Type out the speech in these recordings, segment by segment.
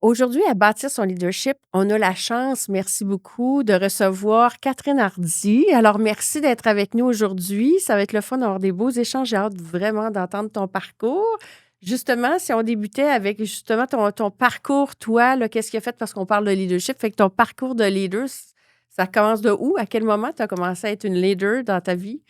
Aujourd'hui, à Bâtir son leadership, on a la chance, merci beaucoup, de recevoir Catherine Hardy. Alors, merci d'être avec nous aujourd'hui. Ça va être le fun d'avoir des beaux échanges. J'ai hâte vraiment d'entendre ton parcours. Justement, si on débutait avec justement ton parcours, toi, là, qu'est-ce qu'il a fait? Parce qu'on parle de leadership, fait que ton parcours de leader, ça commence de où? À quel moment tu as commencé à être une leader dans ta vie?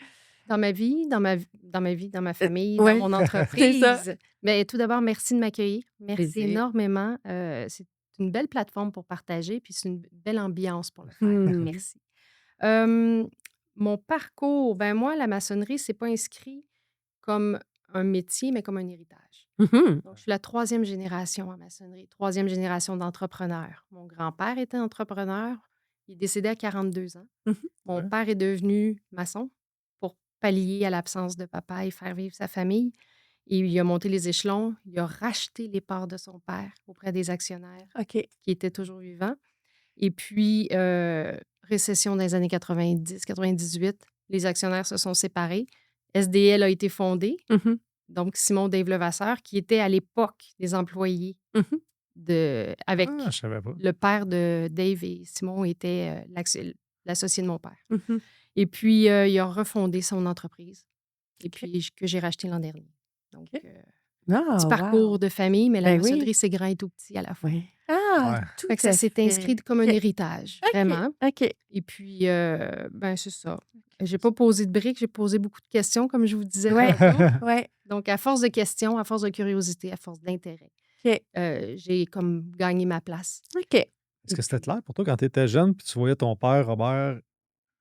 Dans ma vie, dans ma famille, dans Oui, mon c'est ça. entreprise. Mais tout d'abord, merci de m'accueillir. Merci Plaisir. énormément. C'est une belle plateforme pour partager, puis c'est une belle ambiance pour le faire. Hmm. Merci. Euh, Mon parcours, ben moi, la maçonnerie, c'est pas inscrit comme un métier, mais comme un héritage. Mhm. Donc, je suis la troisième génération en maçonnerie, troisième génération d'entrepreneurs. Mon grand-père était entrepreneur. Il est décédé à 42 ans. Mhm. Mon Ouais. père est devenu maçon pour pallier à l'absence de papa et faire vivre sa famille. Et il a monté les échelons. Il a racheté les parts de son père auprès des actionnaires OK. qui étaient toujours vivants. Et puis, récession dans les années 90-98, les actionnaires se sont séparés. SDL a été fondé. Mhm. Donc, Simon Dave Levasseur, qui était à l'époque des employés Mhm. avec Ah, je savais pas. le père de Dave et Simon était l'associé de mon père. Mhm. Et puis, il a refondé son entreprise et puis que j'ai racheté l'an dernier. Donc, OK. petit Ah, parcours wow! de famille, mais la Ben oui. maçonnerie, c'est grand et tout petit à la fois. Oui. Ah, Ouais. tout Fait que ça à s'est inscrit fait. comme un OK. héritage, OK. vraiment. OK. Et puis, ben c'est ça. J'ai pas posé de briques, j'ai posé beaucoup de questions, comme je vous disais Ouais. tantôt. Ouais. Donc, à force de questions, à force de curiosité, à force d'intérêt, OK. j'ai comme gagné ma place. OK. Est-ce Et que c'était puis, clair pour toi quand tu étais jeune puis tu voyais ton père, Robert,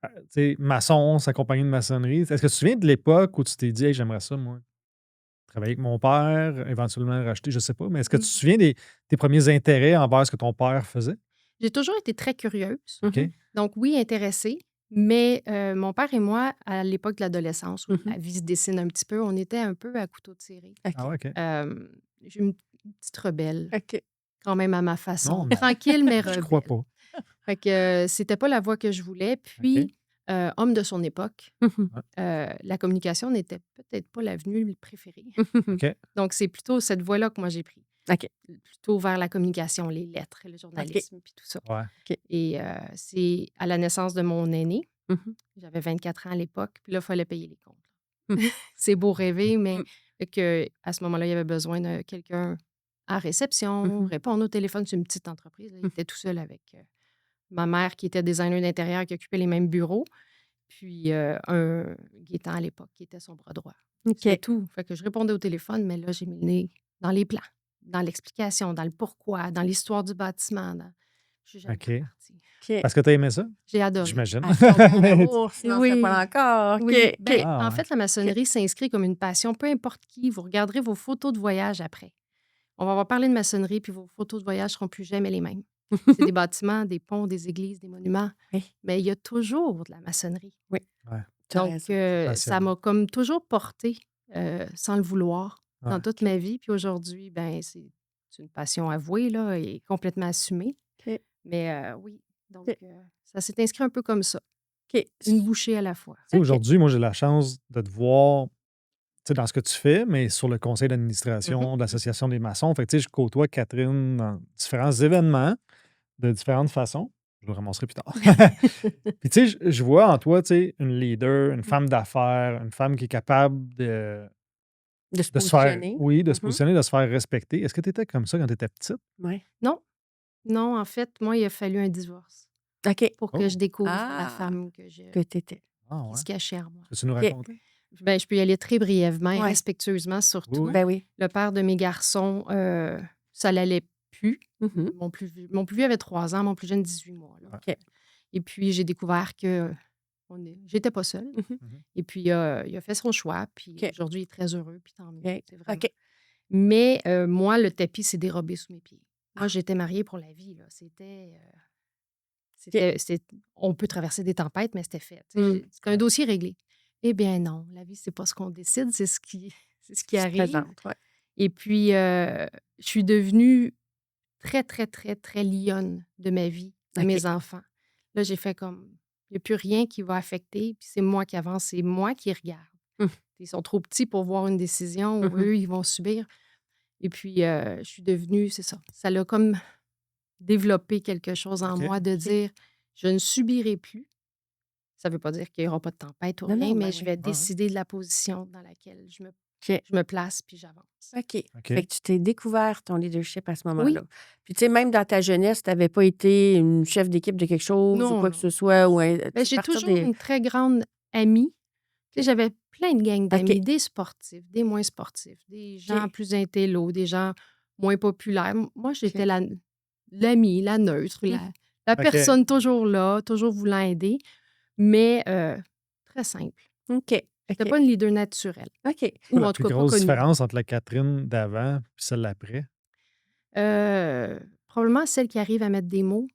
tu sais, maçon, s'accompagner de maçonnerie? Est-ce que tu te souviens de l'époque où tu t'es dit, hey, j'aimerais ça, moi, travailler avec mon père, éventuellement racheter, je sais pas, mais est-ce que tu te mmh, souviens tes premiers intérêts envers ce que ton père faisait? j'ai toujours été très curieuse. Mhm. OK. Donc, oui, intéressée. Mais mon père et moi, à l'époque de l'adolescence, où Mhm. la vie se dessine un petit peu, on était un peu à couteau tiré. Ah OK. ouais, OK. J'ai une petite rebelle, OK. quand même à ma Non, façon. non, Tranquille, mais je crois rebelle. pas. Fait que c'était pas la voie que je voulais. OK. Puis, homme de son époque, Mhm. Ouais. la communication n'était peut-être pas l'avenue préférée. Mhm. OK. Donc, c'est plutôt cette voie-là que moi j'ai pris. OK. Plutôt vers la communication, les lettres, le OK. journalisme, puis tout ça. Ouais. OK. Et c'est à la naissance de mon aîné. Mhm. J'avais 24 ans à l'époque, puis là, il fallait payer les comptes. Mhm. C'est beau rêver, mais Mhm. fait que, à ce moment-là, il y avait besoin de quelqu'un à réception, Mhm. répondre au téléphone. C'est une petite entreprise. Là. Il Mhm. était tout seul avec ma mère, qui était designer d'intérieur, qui occupait les mêmes bureaux, puis un Gaétan à l'époque, qui était son bras droit. C'était OK. tout. Fait que je répondais au téléphone, mais là, j'ai mis le nez dans les plans, dans l'explication, dans le pourquoi, dans l'histoire du bâtiment. Je suis jamais OK. repartie. OK. Parce que tu as aimé ça? J'ai adoré. J'imagine. À fond mon Mais- amour, sinon on serait Oui, pas là encore. OK. oui. Ben, OK. Ah en ouais. fait, la maçonnerie s'inscrit comme une passion. Peu importe qui, vous regarderez vos photos de voyage après. On va avoir parlé de maçonnerie, puis vos photos de voyage seront plus jamais les mêmes. C'est des bâtiments, des ponts, des églises, des monuments. Oui. Mais il y a toujours de la maçonnerie. Oui. Ouais. Tu as Donc, raison. ça Passionnant. m'a comme toujours portée, sans le vouloir, Ouais. dans toute ma vie. Puis aujourd'hui, ben c'est une passion avouée là, et complètement assumée. OK. Mais oui, donc OK. ça s'est inscrit un peu comme ça, OK. une bouchée à la fois. Tu sais, OK. aujourd'hui, moi, j'ai la chance de te voir, tu sais, dans ce que tu fais, mais sur le conseil Mhm. d'administration de l'Association des maçons. Fait que, tu sais, je côtoie Catherine dans différents événements de différentes façons. Je le ramasserai plus tard. Puis, tu sais, je vois en toi, tu sais, une leader, une femme d'affaires, une femme qui est capable De se de se faire, positionner. oui, de se Mhm. positionner, de se faire respecter. Est-ce que tu étais comme ça quand tu étais petite? Oui. Non, non, en fait, moi, il a fallu un divorce OK. pour que je Oh, découvre la Ah, femme que t'étais. ah qui ouais. se cachait en moi. Peux-tu nous OK. raconter? Ben, je peux y aller très brièvement et Ouais. respectueusement Oui, surtout. oui. Ben oui. Le père de mes garçons, ça l'allait plus. Mhm. Mon plus vieux avait 3 ans, mon plus jeune 18 mois. Là. Ouais. OK. Et puis, j'ai découvert que j'étais pas seule. Mhm. Mhm. Et puis, il a fait son choix. Puis OK. aujourd'hui, il est très heureux. Puis tant mieux. OK. C'est vraiment. OK. Mais moi, le tapis s'est dérobé sous mes pieds. Moi, Ah. j'étais mariée pour la vie. Là. OK. On peut traverser des tempêtes, mais c'était fait. Mm. C'est un dossier réglé. Eh bien non, la vie, c'est pas ce qu'on décide, c'est ce qui, c'est ce qui Qui se arrive. présente. Ouais. Et puis, je suis devenue très, très, très, très lionne de ma vie, de OK. mes enfants. Là, j'ai fait comme, il n'y a plus rien qui va affecter, puis c'est moi qui avance, c'est moi qui regarde. Mm. Ils sont trop petits pour voir une décision où Mhm. eux, ils vont subir. Et puis, je suis devenue, c'est ça. Ça l'a comme développé quelque chose en OK. moi de OK. dire, je ne subirai plus. Ça ne veut pas dire qu'il n'y aura pas de tempête ou Non, rien, non, mais ben je oui. vais Ouais, ouais. décider de la position dans laquelle OK. je me place puis j'avance. OK. OK. Fait que tu t'es découvert ton leadership à ce Oui. moment-là. Puis, tu sais, même dans ta jeunesse, tu n'avais pas été une chef d'équipe de quelque chose ou Non, quoi que non. ce soit. Ou tu Ben, sais, j'ai partir toujours des. une très grande amie. Tu sais, OK. j'avais plein de gangs OK. d'amis, des sportifs, des moins sportifs, des gens OK. plus intellos, des gens moins populaires. Moi, j'étais OK. l'amie, la neutre, la OK. personne toujours là, toujours voulant aider, mais très simple. OK. J'étais OK. pas une leader naturelle, OK. C'est quoi ou la en plus tout cas pas grosse connue. différence entre la Catherine d'avant et celle d'après? Probablement celle qui arrive à mettre des mots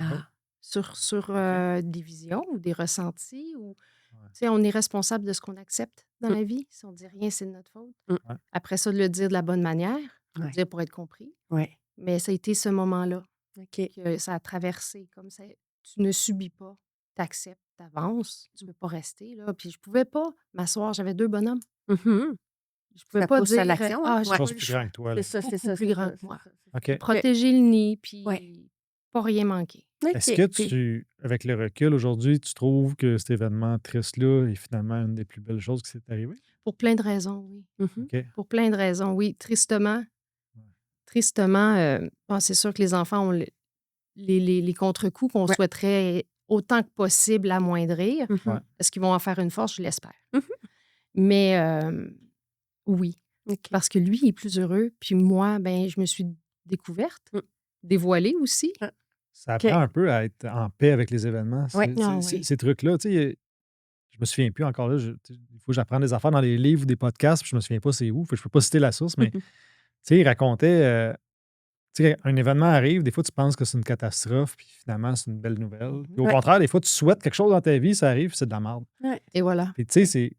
Oh, Ah. sur OK. des visions ou des ressentis. Ou, Ouais. tu sais, on est responsable de ce qu'on accepte dans Mm, la vie. Si on dit rien, c'est de notre faute. mm. Ouais. Après ça, de le dire de la bonne manière, le Ouais. dire pour être compris. Ouais. Mais ça a été ce moment-là OK. que ça a traversé comme ça. Tu ne subis pas, tu acceptes, tu avances, tu ne peux pas rester là. Puis je pouvais pas m'asseoir, j'avais 2 bonhommes. Mhm. Je pouvais Ça pas pousse à dire l'action, hein? ah, Quelque j'ai Ouais. pas chose eu le plus grand choix. que toi, C'est là. ça, c'est Beaucoup ça, plus c'est grand ça, que c'est moi. ça, c'est ça. OK. OK. Protéger le nid, Ouais. puis pas rien manquer. Est-ce OK. que Puis, avec le recul aujourd'hui, tu trouves que cet événement triste-là est finalement une des plus belles choses qui s'est arrivée? Pour plein de raisons, oui. mhm. OK. Pour plein de raisons, oui. Tristement, bon, c'est sûr que les enfants ont les contre-coups qu'on Ouais. souhaiterait autant que possible amoindrir. Mhm. Ouais. Est-ce qu'ils vont en faire une force? Je l'espère. Mhm. Mais oui, OK. parce que lui, il est plus heureux. Puis moi, ben, je me suis découverte, Mm. dévoilée aussi. Ah, Ça OK. apprend un peu à être en paix avec les événements, Ouais. Ah oui. ces trucs-là. Tu sais, je me souviens plus encore là. Il faut que j'apprenne des affaires dans les livres ou des podcasts, puis je me souviens pas c'est où. Fait que je peux pas citer la source, mais tu sais, il racontait, tu sais, un événement arrive, des fois tu penses que c'est une catastrophe, puis finalement c'est une belle nouvelle. Puis au Ouais. contraire, des fois tu souhaites quelque chose dans ta vie, ça arrive, puis c'est de la merde. Ouais. Et voilà. Puis tu sais,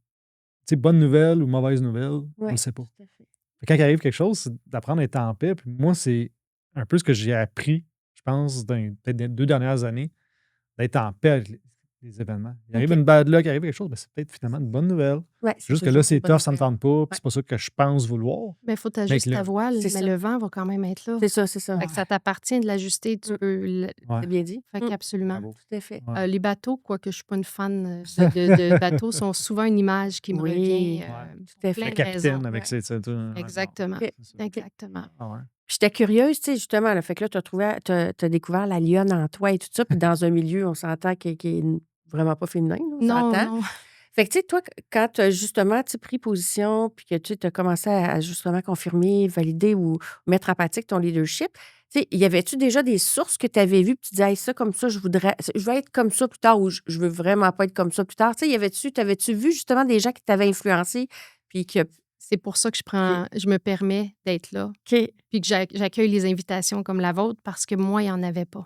c'est bonne nouvelle ou mauvaise nouvelle, on Ouais. le sait pas. Tout à fait. Fait que quand il arrive quelque chose, c'est d'apprendre à être en paix. Puis moi, c'est un peu ce que j'ai appris, je pense, peut-être des 2 dernières années, d'être en paix avec les événements. Il arrive OK. une bad luck, il arrive quelque chose, mais c'est peut-être finalement une bonne nouvelle. Ouais, C'est c'est juste que toujours là, une c'est bonne tough, ça me nouvelle. tente pas, puis Ouais. c'est pas ça que je pense vouloir. Mais il faut Mais t'ajuster que ta voile, C'est mais ça. le vent va quand même être là. C'est ça, c'est ça. Fait que ça t'appartient de l'ajuster, tu Mm. peux. Ouais. C'est bien dit. Fait Mm. qu'absolument. Bravo. Tout à fait. Ouais. Les bateaux, quoique je ne suis pas une fan de bateaux, sont souvent une image qui me Oui. revient Ouais. Tout pour à Le plein fait. de capitaine raisons. avec Ouais. ses. Ouais, Exactement. OK. c'est ça. OK. Exactement. Ah ouais. Puis j'étais curieuse, tu sais, justement, là, fait que là, t'as découvert la lionne en toi et tout ça, puis dans un milieu, on s'entend qui est vraiment pas féminin, là, on Non, s'entend. non. Fait que, tu sais, toi, quand tu as justement tu sais, pris position, puis que tu as commencé à justement confirmer, valider ou mettre en pratique ton leadership, tu sais, y avait-tu déjà des sources que tu avais vues, puis tu disais, hey, ça, comme ça, je vais être comme ça plus tard, ou je veux vraiment pas être comme ça plus tard? Tu sais, t'avais-tu vu justement des gens qui t'avaient influencé, puis que. C'est pour ça que je me permets d'être là, OK. puis que j'accueille les invitations comme la vôtre, parce que moi, il n'y en avait pas.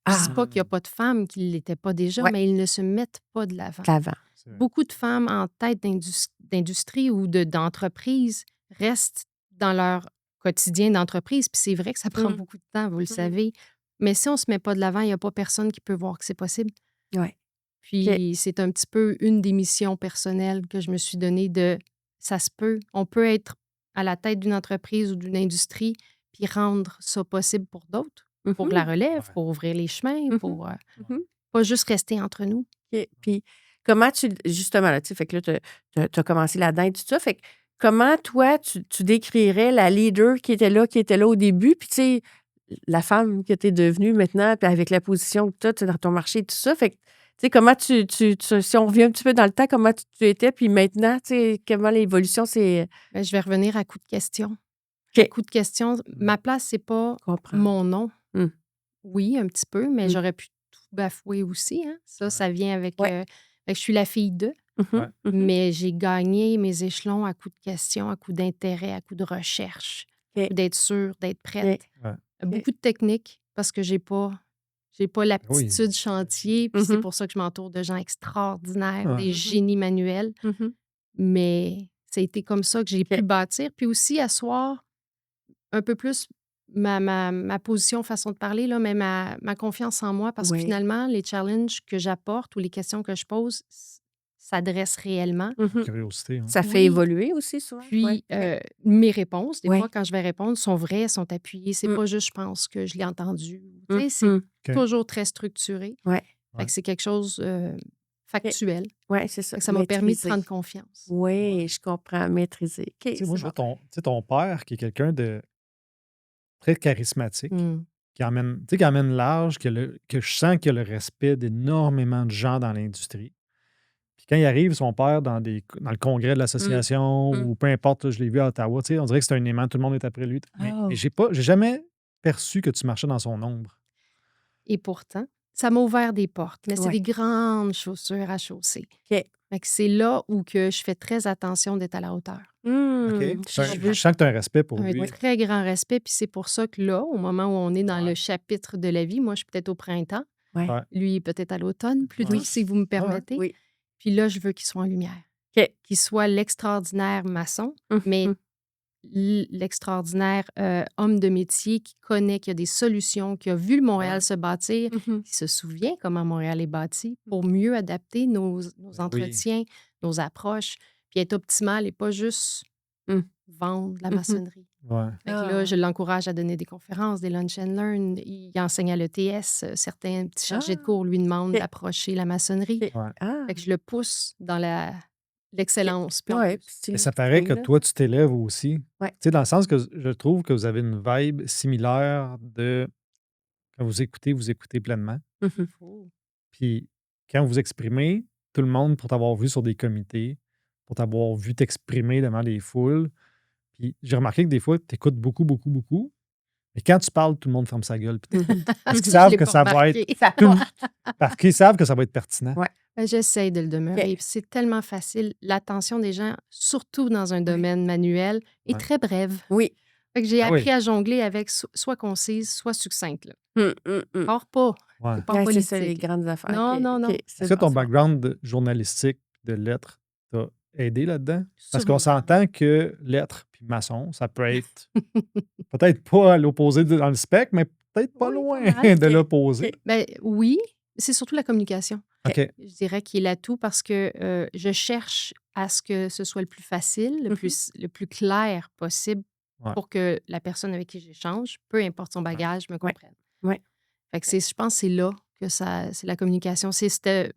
Je ne dis Ah, pas qu'il n'y a pas de femmes qui ne l'étaient pas déjà, ouais, mais ils ne se mettent pas de l'avant. de l'avant. C'est vrai. Beaucoup de femmes en tête d'industrie ou d'entreprise restent dans leur quotidien d'entreprise. Puis c'est vrai que ça prend Mm. beaucoup de temps, vous le Mm. savez. Mais si on ne se met pas de l'avant, il n'y a pas personne qui peut voir que c'est possible. Ouais. OK. Puis c'est un petit peu une des missions personnelles que je me suis donnée de ça se peut. On peut être à la tête d'une entreprise ou d'une industrie puis rendre ça possible pour d'autres, pour la Mhm. relève, Ouais. pour ouvrir les chemins, Mhm. pour Mhm. pas juste rester entre nous. OK. Puis comment justement, là, tu sais, fait que là, tu as commencé là-dedans et tout ça. Fait que comment, toi, tu décrirais la leader qui était là au début, puis tu sais, la femme que tu es devenue maintenant, puis avec la position que tu as tu sais, dans ton marché et tout ça. Fait que, tu sais, comment si on revient un petit peu dans le temps, comment tu étais, puis maintenant, tu sais, comment l'évolution, c'est. Ben, je vais revenir à coup de question. À OK. coup de question, ma place, c'est pas Je comprends. mon nom. Mm. Oui, un petit peu, mais Mm. j'aurais pu tout bafouer aussi. Hein? Ça vient avec. Ouais. Fait que je suis la fille d'eux, Mhm. Ouais. Mhm. mais j'ai gagné mes échelons à coup de questions, à coup d'intérêt, à coup de recherche, OK. d'être sûre, d'être prête. OK. Ouais. Beaucoup de techniques parce que j'ai pas Oui. l'aptitude chantier, puis c'est Mhm. pour ça que je m'entoure de gens extraordinaires, Ouais. des Mhm. génies manuels. Mhm. Mais ça a été comme ça que j'ai pu OK. bâtir. Puis aussi asseoir un peu plus ma position, façon de parler, là, mais ma confiance en moi, parce que Oui. finalement, les challenges que j'apporte ou les questions que je pose s'adressent réellement. Mhm. Curiosité. Hein. Ça fait Oui. évoluer aussi souvent. Puis Ouais. OK. mes réponses, des Ouais. fois, quand je vais répondre, sont vraies, sont appuyées. C'est Mm. pas juste je pense que je l'ai entendu. Tu sais, c'est Mhm. OK. toujours très structuré. Ouais. Fait Ouais. que c'est quelque chose factuel. Ouais, c'est Fait ça. que ça m'a permis de Maîtriser. prendre confiance. Oui, je comprends. Maîtriser. OK, Tu sais, moi, c'est je vois bon. ton père qui est quelqu'un de très charismatique, Mm. qui emmène, tu sais, qui emmène large, que je sens qu'il a le respect d'énormément de gens dans l'industrie. Puis quand il arrive, son père, dans le congrès de Mm. l'association, Mm. ou peu importe, là, je l'ai vu à Ottawa, tu sais, on dirait que c'est un aimant, tout le monde est après lui. Mais Oh. j'ai jamais perçu que tu marchais dans son ombre. Et pourtant, ça m'a ouvert des portes. Mais c'est Ouais. des grandes chaussures à chausser. OK. Fait que c'est là où que je fais très attention d'être à la hauteur. OK? Je veux. Je sens que tu as un respect pour Un lui. très grand respect. Puis c'est pour ça que là, au moment où on est dans Ouais. le chapitre de la vie, moi, je suis peut-être au printemps. Ouais. Ouais. Lui, peut-être à l'automne, plutôt, Oui. si vous me permettez. Oui. Puis là, je veux qu'il soit en lumière. OK. Qu'il soit l'extraordinaire maçon, mais Mhm. l'extraordinaire homme de métier qui connaît, qui a des solutions, qui a vu le Montréal Ouais. se bâtir, Mhm. qui se souvient comment Montréal est bâti pour mieux adapter nos Oui. entretiens, nos approches, puis être optimal et pas juste Mm. vendre de la Mhm. maçonnerie. Ouais. Fait que là, je l'encourage à donner des conférences, des lunch and learn. Il enseigne à l'ETS. Certains petits chargés de cours lui demandent OK. d'approcher la maçonnerie. OK. Ouais. Ah. Fait que je le pousse dans l'excellence. Puis en Ouais, plus, puis Et ça paraît que toi, tu t'élèves aussi. Ouais. Tu sais, dans le sens que je trouve que vous avez une vibe similaire de quand vous écoutez pleinement. Mhm. Oh. Puis quand vous exprimez, tout le monde, pour t'avoir vu sur des comités, pour t'avoir vu t'exprimer devant des foules. Puis j'ai remarqué que des fois, tu écoutes beaucoup, beaucoup, beaucoup. Mais quand tu parles, tout le monde ferme sa gueule. Puis Mhm. parce qu'ils Je savent l'ai que pas ça va être. remarqué. Ça tout- porte. Parce qu'ils savent que ça va être pertinent. Ouais. Ben, j'essaye de le demeurer. OK. Puis c'est tellement facile. L'attention des gens, surtout dans un Ouais. domaine manuel, est Ouais. très brève. Oui. Fait que j'ai Ah oui. appris à jongler avec soit concise, soit succincte. Là. Mm. Pars pas. Ouais. C'est pas Ouais, c'est ça, les politique. grandes affaires. Non, OK. non, non. OK. Est-ce C'est que bon, ton c'est bon. background journalistique de lettres t'a aidé là-dedans? Parce qu'on Sûrement. s'entend que lettres puis maçon, ça peut être peut-être pas à l'opposé dans le spectre, mais peut-être pas Oui, loin pas mal. de OK. l'opposé. OK. Ben, oui, c'est surtout la communication. OK. Je dirais qu'il est l'atout parce que je cherche à ce que ce soit le plus facile, Mhm. le plus clair possible Ouais. pour que la personne avec qui j'échange, peu importe son bagage, me Ouais. comprenne. Ouais. Fait que je pense que c'est là que c'est la communication. C'est cette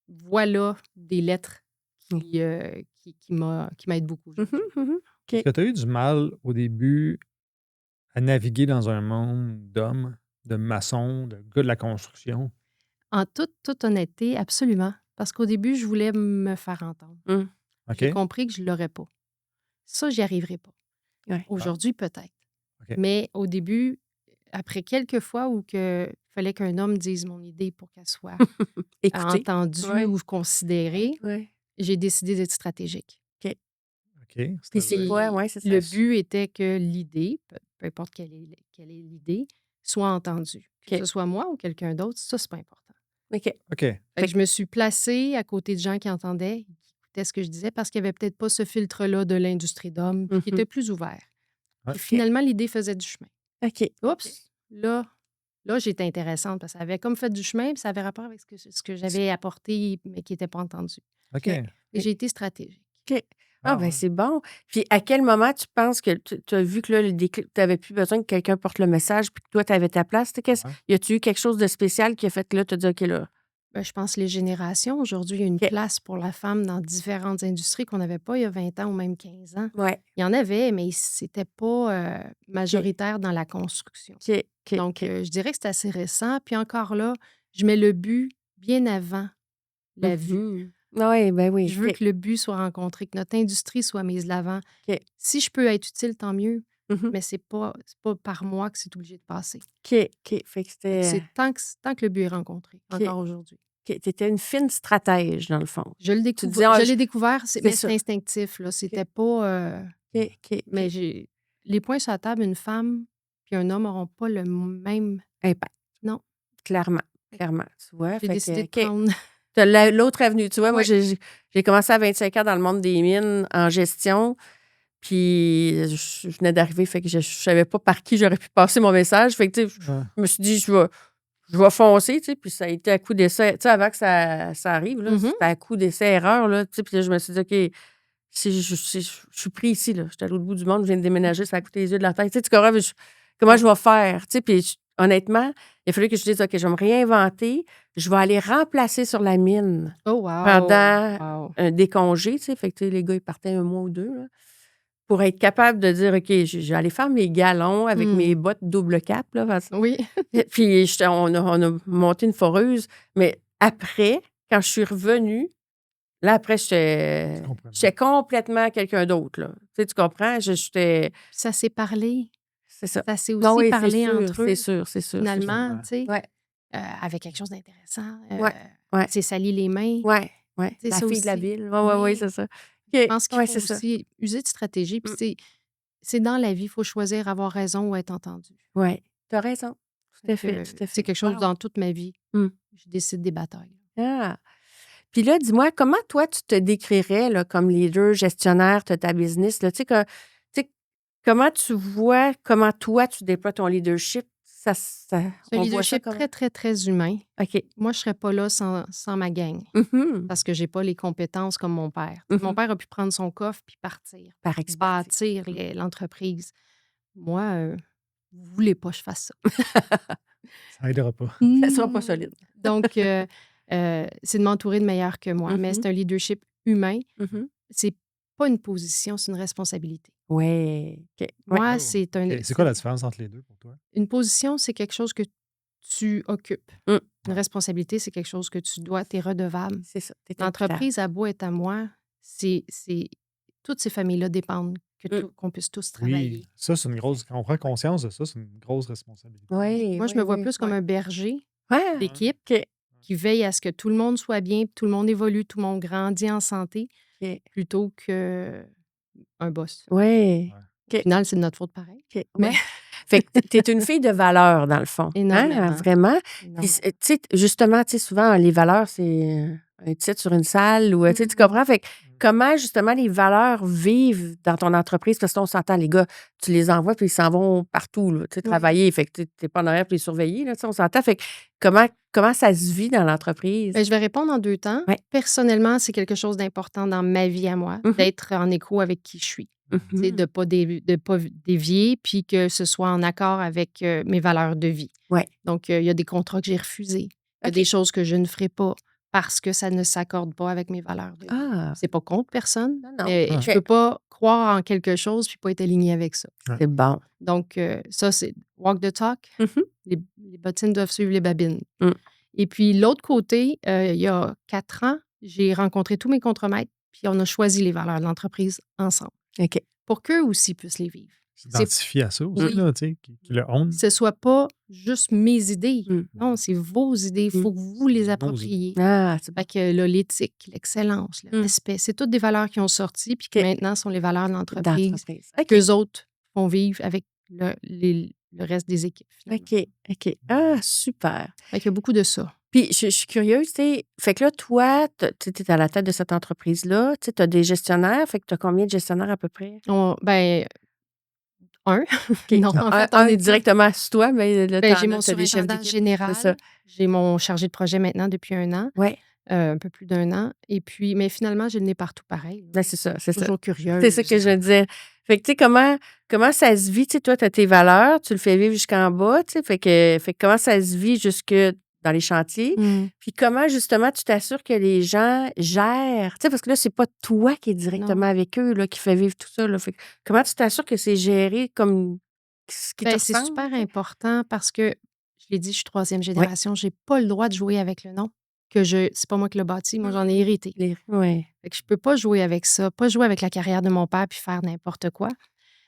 voie-là des lettres Mm. qui m'aide beaucoup aujourd'hui. Mhm, mhm. Est-ce OK. que tu as eu du mal au début à naviguer dans un monde d'hommes, de maçons, de gars de la construction? En toute honnêteté, absolument. Parce qu'au début, je voulais me faire entendre. Mm. J'ai OK? compris que je ne l'aurais pas. Ça, j'y arriverai pas. Ouais. Aujourd'hui, peut-être. OK. Mais au début, après quelques fois où il fallait qu'un homme dise mon idée pour qu'elle soit Écoutez. entendue Ouais. ou considérée, Ouais. j'ai décidé d'être stratégique. OK. Puis c'est C'est-à-dire? quoi? Ouais, c'est ça. Le but était que l'idée, peu importe quelle est l'idée, soit entendue. Que OK. ce soit moi ou quelqu'un d'autre, ça, c'est pas important. OK. OK. Fait que je me suis placée à côté de gens qui entendaient, qui écoutaient ce que je disais, parce qu'il n'y avait peut-être pas ce filtre-là de l'industrie d'hommes, puis qui Mhm. était plus ouvert. Ouais. Puis finalement, l'idée faisait du chemin. OK. Oups! Là, j'étais intéressante parce que ça avait comme fait du chemin, puis ça avait rapport avec ce que j'avais apporté, mais qui n'était pas entendu. OK. Et j'ai été stratégique. OK. Ah, Ah, ben ouais. c'est bon. Puis à quel moment tu penses que tu as vu que là, tu n'avais plus besoin que quelqu'un porte le message puis que toi, tu avais ta place? Ouais. Y a-tu eu quelque chose de spécial qui a fait que là, tu as dit, OK, là. Ben, je pense les générations. Aujourd'hui, il y a une OK. place pour la femme dans différentes industries qu'on n'avait pas il y a 20 ans ou même 15 ans. Ouais. Il y en avait, mais c'était pas majoritaire dans la construction. OK. OK. Donc, OK. je dirais que c'est assez récent. Puis encore là, je mets le but bien avant la vue. Mhm. Oui, ben oui. Je veux OK. que le but soit rencontré, que notre industrie soit mise de l'avant. OK. Si je peux être utile, tant mieux, Mhm. mais c'est pas par moi que c'est obligé de passer. OK. OK. Fait que Fait que c'était. c'est tant que le but est rencontré, OK. encore aujourd'hui. OK. Tu étais une fine stratège, dans le fond. Je l'ai Tu disais, ah, je l'ai découvert, c'est mais ça. c'est instinctif. Là. C'était pas. OK. OK. Mais les points sur la table, une femme puis un homme n'auront pas le même. Impact. Non. Clairement. Clairement. Tu vois? J'ai Fait décidé de que, OK. prendre. T'as l'autre avenue. Tu vois, moi, Ouais. j'ai commencé à 25 ans dans le monde des mines en gestion. Puis je venais d'arriver, fait que je savais pas par qui j'aurais pu passer mon message. Fait que, tu sais, Ouais. je me suis dit, je vais foncer, tu sais. Puis ça a été à coup d'essai. Tu sais, avant que ça arrive, là, Mhm. c'était à coup d'essai-erreur, là. Tu sais, puis là, je me suis dit, OK, si je suis pris ici, là. J'étais à l'autre bout du monde, je viens de déménager, ça a coûté les yeux de la tête. Tu sais, tu comprends, comment je vais faire? Tu sais, puis honnêtement, il a fallu que je dise, OK, je vais me réinventer. Je vais aller remplacer sur la mine Oh, wow! pendant Wow! des congés, tu sais. Fait que, tu sais, les gars, ils partaient 1 mois ou 2, là, pour être capable de dire, OK, je vais aller faire mes galons avec mes Hmm. bottes double cap, là. Oui. Puis, on a monté une foreuse. Mais après, quand je suis revenue, là, après, j'étais complètement quelqu'un d'autre, là. Tu sais, tu comprends? J'étais... Ça s'est parlé. C'est ça. Ça s'est Non, aussi oui, c'est parlé sûr, entre c'est eux, sûr, c'est sûr, c'est sûr. finalement, Absolument. tu sais, Ouais, avec quelque chose d'intéressant. ouais, ouais, C'est sali les mains. ouais, ouais. Tu sais, La ça fille de la aussi. ville. Oui, oui, oui, Oui. c'est ça. Je OK. pense qu'il Ouais, faut c'est ça. aussi user de stratégie. Puis Mm. c'est dans la vie, il faut choisir avoir raison ou être entendu. Ouais, tu as raison. Tout à Fait fait, que tout à c'est fait. quelque chose Wow. dans toute ma vie. Mm. Je décide des batailles. Ah. Puis là, dis-moi, comment toi, tu te décrirais là, comme leader, gestionnaire de ta business? Là, tu sais, comment tu vois, comment toi, tu déploies ton leadership? C'est un On voit ça leadership comment? très, très, très humain. OK. Moi, je ne serais pas là sans ma gang Mhm. parce que je n'ai pas les compétences comme mon père. Mon Mhm. père a pu prendre son coffre puis partir, Par expertise. bâtir l'entreprise. Moi, vous ne voulez pas que je fasse ça. Ça aidera pas. Ça sera pas solide. Donc, c'est de m'entourer de meilleurs que moi. Mais Mhm. c'est un leadership humain. Mhm. C'est pas une position, c'est une responsabilité. Ouais. OK. Ouais. Moi, Oh, c'est OK. C'est quoi la différence entre les deux pour toi? une position, c'est quelque chose que tu occupes. Mm. Une responsabilité, c'est quelque chose que tu dois, tu es redevable. C'est ça. T'es imputable. L'entreprise à bout est à moi. Toutes ces familles-là dépendent qu'on puisse tous travailler. Oui, ça, c'est une grosse. Quand on prend conscience de ça, c'est une grosse responsabilité. Oui, Moi, je oui, me vois oui, plus comme ouais. un berger Ouais. d'équipe OK. qui veille à ce que tout le monde soit bien, puis tout le monde évolue, tout le monde grandit en santé, OK. plutôt qu'un boss. Ouais. Au final, c'est de notre faute pareil. OK. Mais Ouais. Fait que tu es une fille de valeur, dans le fond. Énormément. Vraiment. Puis, énormément. tu sais, justement, tu sais, souvent, les valeurs, c'est un titre sur une salle ou, tu sais, tu comprends? Fait que comment, justement, les valeurs vivent dans ton entreprise? Parce qu'on s'entend, les gars, tu les envoies puis ils s'en vont partout, là, tu sais, Oui. travailler. Fait que tu n'es pas en arrière pour les surveiller, là, tu sais, on s'entend. Fait que comment ça se vit dans l'entreprise? Ben, je vais répondre en 2 temps. Ouais. Personnellement, c'est quelque chose d'important dans ma vie à moi, Mhm. d'être en écho avec qui je suis. Tu sais, Mhm. de ne pas dévier, puis que ce soit en accord avec mes valeurs de vie. Ouais. Donc, il y a des contrats que j'ai refusés. Il y a OK. des choses que je ne ferai pas parce que ça ne s'accorde pas avec mes valeurs de vie. Ah, C'est pas contre personne, non, non. mais Ah. je peux pas croire en quelque chose puis pas être aligné avec ça. C'est bon. Donc, ça, c'est walk the talk. Mhm. Les bottines doivent suivre les babines. Mm. Et puis, l'autre côté, il y a 4 ans, j'ai rencontré tous mes contremaîtres, puis on a choisi les valeurs de l'entreprise ensemble OK. pour qu'eux aussi puissent les vivre. S'identifier à ça aussi, Oui. là, tu sais, qui le own. Ce ne soit pas juste mes idées. Mm. Non, c'est vos idées. Il faut que vous les Vos appropriez. Ah, c'est bon. Fait que là, l'éthique, l'excellence, le respect, c'est toutes des valeurs qui ont sorti puis qui OK. maintenant sont les valeurs de l'entreprise D'entreprise. OK. qu'eux autres font vivre avec le reste des équipes. finalement. OK. OK. Ah, super. Fait qu'il y a beaucoup de ça. Puis, je suis curieuse, tu sais. Fait que là, toi, tu es à la tête de cette entreprise-là. Tu sais, tu as des gestionnaires. Fait que tu as combien de gestionnaires à peu près? Un. OK. Non, en fait, on Un est directement sur toi, mais là, j'ai mon t'as des chefs surintendant d'équipe. général. C'est ça. J'ai mon chargé de projet maintenant depuis 1 an, Oui, un peu plus d'1 an. Et puis, mais finalement, j'ai le nez partout pareil. là. ben, c'est ça, c'est ça. Toujours curieuse. C'est ça que je veux dire. Fait que, tu sais, comment ça se vit? Tu sais, toi, tu as tes valeurs, tu le fais vivre jusqu'en bas, tu sais. Fait que comment ça se vit jusque dans les chantiers? Mm. Puis comment, justement, tu t'assures que les gens gèrent? Tu sais, parce que là, c'est pas toi qui es directement avec eux, là, qui fait vivre tout ça, là. Fait que comment tu t'assures que c'est géré comme ce qui te Ben, c'est ressemble? super important parce que, je l'ai dit, je suis 3e génération. J'ai pas le droit de jouer avec le nom. C'est pas moi qui l'ai bâti, moi j'en ai hérité. Oui. Fait que je peux pas jouer avec ça, pas jouer avec la carrière de mon père puis faire n'importe quoi.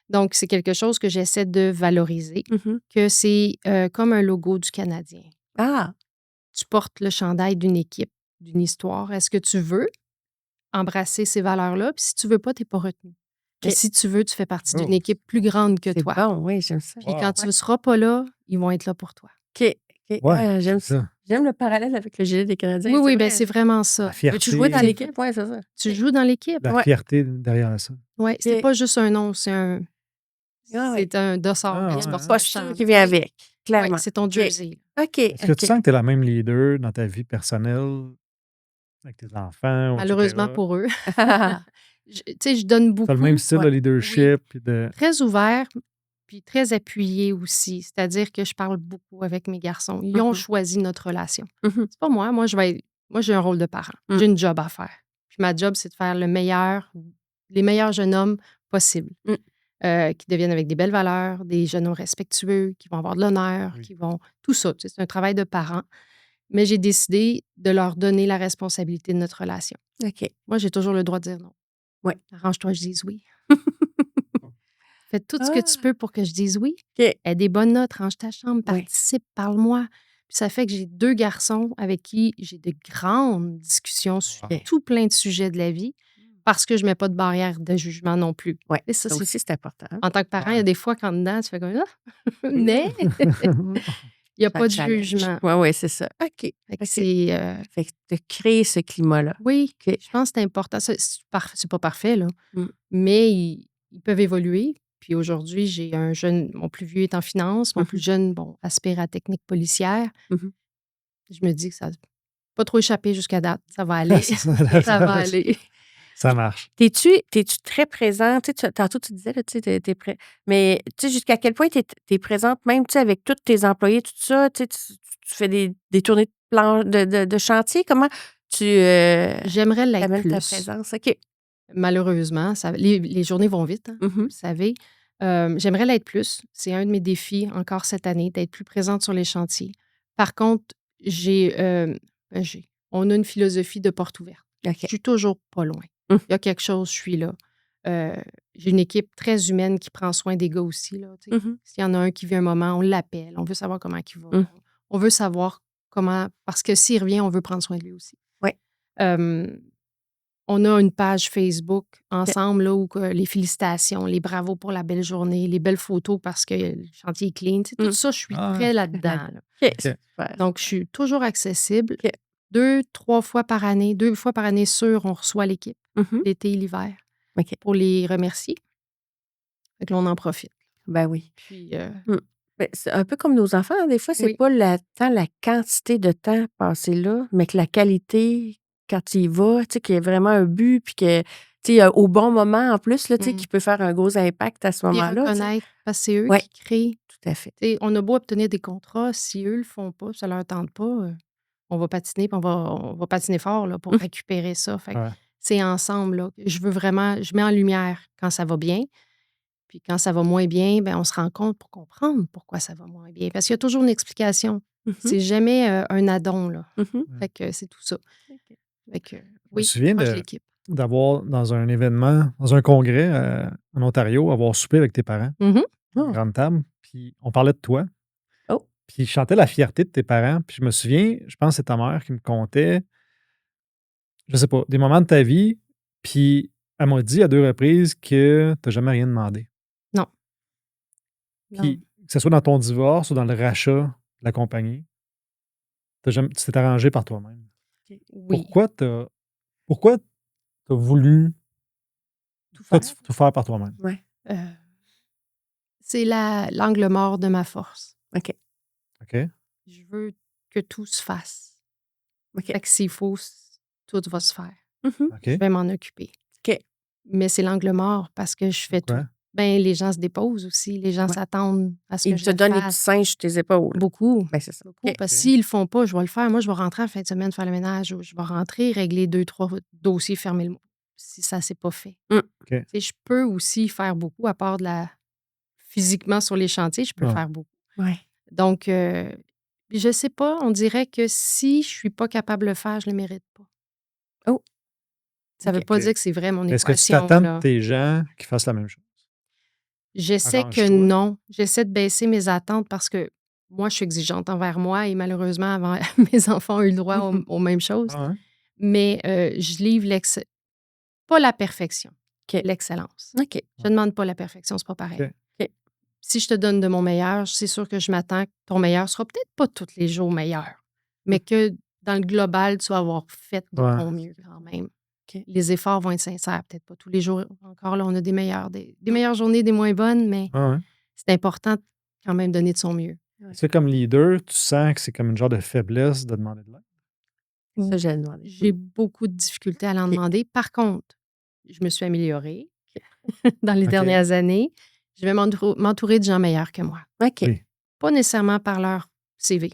Donc, c'est quelque chose que j'essaie de valoriser, Mhm. que c'est comme un logo du Canadien. Ah, Tu portes le chandail d'une équipe, d'une histoire. Est-ce que tu veux embrasser ces valeurs-là? Puis si tu veux pas, tu n'es pas retenu. Mais OK. si tu veux, tu fais partie Oh, d'une équipe plus grande que c'est toi. bon, oui, j'aime ça. Puis Wow. quand tu ne seras pas là, ils vont être là pour toi. OK. OK. Ouais, Ah, j'aime c'est ça. ça. J'aime le parallèle avec le gilet des Canadiens. Oui, oui, vrai. ben c'est vraiment ça. La fierté. Veux-tu jouer dans C'est- l'équipe? Oui, c'est ça. Tu joues dans l'équipe. La Ouais. fierté derrière ça. Oui, c'est OK. pas juste un nom, c'est Ah, ouais. un dossard. Ah, que tu ouais, portes hein. sur le Posture chandail. qui vient Oui. avec, clairement. Ouais, c'est ton jersey. OK. Est-ce que tu OK. sens que tu es la même leader dans ta vie personnelle, avec tes enfants, Malheureusement etc.? pour eux. Tu sais, je donne Tu as beaucoup. le même style de Ouais. leadership. Puis de... Très ouvert, puis très appuyée aussi. C'est-à-dire que je parle beaucoup avec mes garçons. Ils ont Mhm. choisi notre relation. Mhm. C'est pas moi. Moi, j'ai un rôle de parent. Mm. J'ai une job à faire. Puis ma job, c'est de faire les meilleurs jeunes hommes possibles. Mm. Qui deviennent avec des belles valeurs, des jeunes hommes respectueux, qui vont avoir de l'honneur, Oui. qui vont... Tout ça, tu sais, c'est un travail de parent. Mais j'ai décidé de leur donner la responsabilité de notre relation. OK. Moi, j'ai toujours le droit de dire non. Ouais. Arrange-toi, je dise oui. Fais tout ce que tu Ah, peux pour que je dise oui. OK. Aie des bonnes notes, range ta chambre, Oui. participe, parle-moi. Puis ça fait que j'ai 2 garçons avec qui j'ai de grandes discussions sur Wow. tout plein de sujets de la vie parce que je ne mets pas de barrière de jugement non plus. Oui. Et ça, Ça c'est aussi, c'est important. en tant que parent, il y a Ouais. des fois quand dedans, tu fais comme ah! Mais il n'y a Ça pas de challenge. jugement. Oui, oui, c'est ça. OK. Fait que OK. c'est Fait que de créer ce climat-là. oui, OK. je pense que c'est important. C'est pas parfait, là, Mm. mais ils peuvent évoluer. Puis aujourd'hui, j'ai un jeune, mon plus vieux est en finance, mon plus Mhm. jeune, bon, aspire à technique policière. Mhm. Je me dis que ça n'a pas trop échappé jusqu'à date. Ça va aller. Ça, Ça va aller. ça marche. T'es-tu très présente? Tu sais, tantôt, tu disais, là, tu sais, t'es prêt. Mais tu sais, jusqu'à quel point t'es présente, même tu sais, avec tous tes employés, tout ça, tu sais, tu fais des tournées de plan de chantier. Comment tu J'aimerais l'être amènes ta plus. présence? OK. Malheureusement, les journées vont vite, hein, vous Mhm. le savez. J'aimerais l'être plus. C'est un de mes défis encore cette année, d'être plus présente sur les chantiers. Par contre, on a une philosophie de porte ouverte. Je OK. suis toujours pas loin. Mm. Il y a quelque chose, je suis là. J'ai une équipe très humaine qui prend soin des gars aussi, là, tu sais. Mhm. S'il y en a un qui vit un moment, on l'appelle. On veut savoir comment il va. Mm. On veut savoir comment... Parce que s'il revient, on veut prendre soin de lui aussi. Oui. On a une page Facebook OK. ensemble là, où les félicitations, les bravos pour la belle journée, les belles photos parce que le chantier est clean. Tu sais, tout Mm. ça, je suis Ah ouais. très là-dedans. là. OK. OK. Super. Donc, je suis toujours accessible. OK. 2 fois par année sûr, on reçoit l'équipe, Mhm. l'été et l'hiver, OK. pour les remercier. Fait que là, on en profite. Ben oui. Puis, Ben, c'est un peu comme nos enfants, hein. Des fois, c'est oui. pas tant la quantité de temps passé là, mais que la qualité quand tu y vas, tu sais, qu'il y a vraiment un but, puis que, tu sais, au bon moment en plus, là, tu sais, Mm. qui peut faire un gros impact à ce Puis moment-là, tu sais. reconnaître, parce que c'est eux Oui, qui créent. tout à fait. Tu sais, on a beau obtenir des contrats, si eux le font pas, ça leur tente pas, on va patiner, puis on va patiner fort là, pour récupérer ça. Fait que Ouais. c'est ensemble. Là. Je mets en lumière quand ça va bien, puis quand ça va moins bien, ben, on se rend compte pour comprendre pourquoi ça va moins bien. Parce qu'il y a toujours une explication. Mhm. C'est jamais un addon. Là. Mhm. Fait que c'est tout ça. OK. Fait que, Je me oui, souviens proche de l'équipe. d'avoir, dans un événement, dans un congrès en Ontario, avoir soupé avec tes parents, Mhm. à une Oh. grande table, puis on parlait de toi, Oh. puis je chantais la fierté de tes parents, puis je me souviens, je pense que c'est ta mère qui me contait, je sais pas, des moments de ta vie, puis elle m'a dit à 2 reprises que tu n'as jamais rien demandé. Non. Non. Puis que ce soit dans ton divorce ou dans le rachat de la compagnie, tu t'es arrangé par toi-même. Oui. Pourquoi tu as voulu Tout faire. tout faire par toi-même? Ouais. Euh, c'est l'angle mort de ma force. OK. OK? Je veux que tout se fasse. OK. Fait que s'il faut, tout va se faire. Mhm. OK? Je vais m'en occuper. OK. Mais c'est l'angle mort parce que je fais tout. Pourquoi? Ben, les gens se déposent aussi. Les gens Ouais. s'attendent à ce que Il je te le donne les petits fasse. singes sur tes épaules. Beaucoup. Ben, c'est ça. Beaucoup. OK. Parce que OK. s'ils le font pas, je vais le faire. Moi, je vais rentrer en fin de semaine faire le ménage. Ou je vais rentrer, régler 2, 3 dossiers, fermer le mois. Si ça s'est pas fait. Mm. OK. Tu sais, je peux aussi faire beaucoup, à part physiquement sur les chantiers, je peux Ouais. faire beaucoup. Ouais. Donc, je sais pas, on dirait que si je suis pas capable de le faire, je le mérite pas. Oh. Ça veut OK. pas OK. dire que c'est vrai mon Est-ce que tu équation, t'attends de là. tes gens qui fassent la même chose? J'essaie que Arrange-toi. non. J'essaie de baisser mes attentes parce que moi, je suis exigeante envers moi et malheureusement, mes enfants ont eu le droit Mhm. aux mêmes choses. Ah ouais? Mais je livre pas la perfection, OK. l'excellence. OK. Je ne demande pas la perfection, c'est pas pareil. OK. OK. Si je te donne de mon meilleur, c'est sûr que je m'attends que ton meilleur sera peut-être pas tous les jours meilleur, mais que dans le global, tu vas avoir fait de Ouais. ton mieux quand même. OK. Les efforts vont être sincères, peut-être pas tous les jours. Encore là, on a des meilleures journées, des moins bonnes, mais Ah ouais? c'est important de quand même donner de son mieux. Est-ce que comme leader, tu sens que c'est comme une genre de faiblesse de demander de l'aide? Ça, j'ai demandé. J'ai beaucoup de difficultés à l'en OK. demander. Par contre, je me suis améliorée dans les OK. dernières années. Je vais m'entourer de gens meilleurs que moi. OK. Oui. Pas nécessairement par leur CV,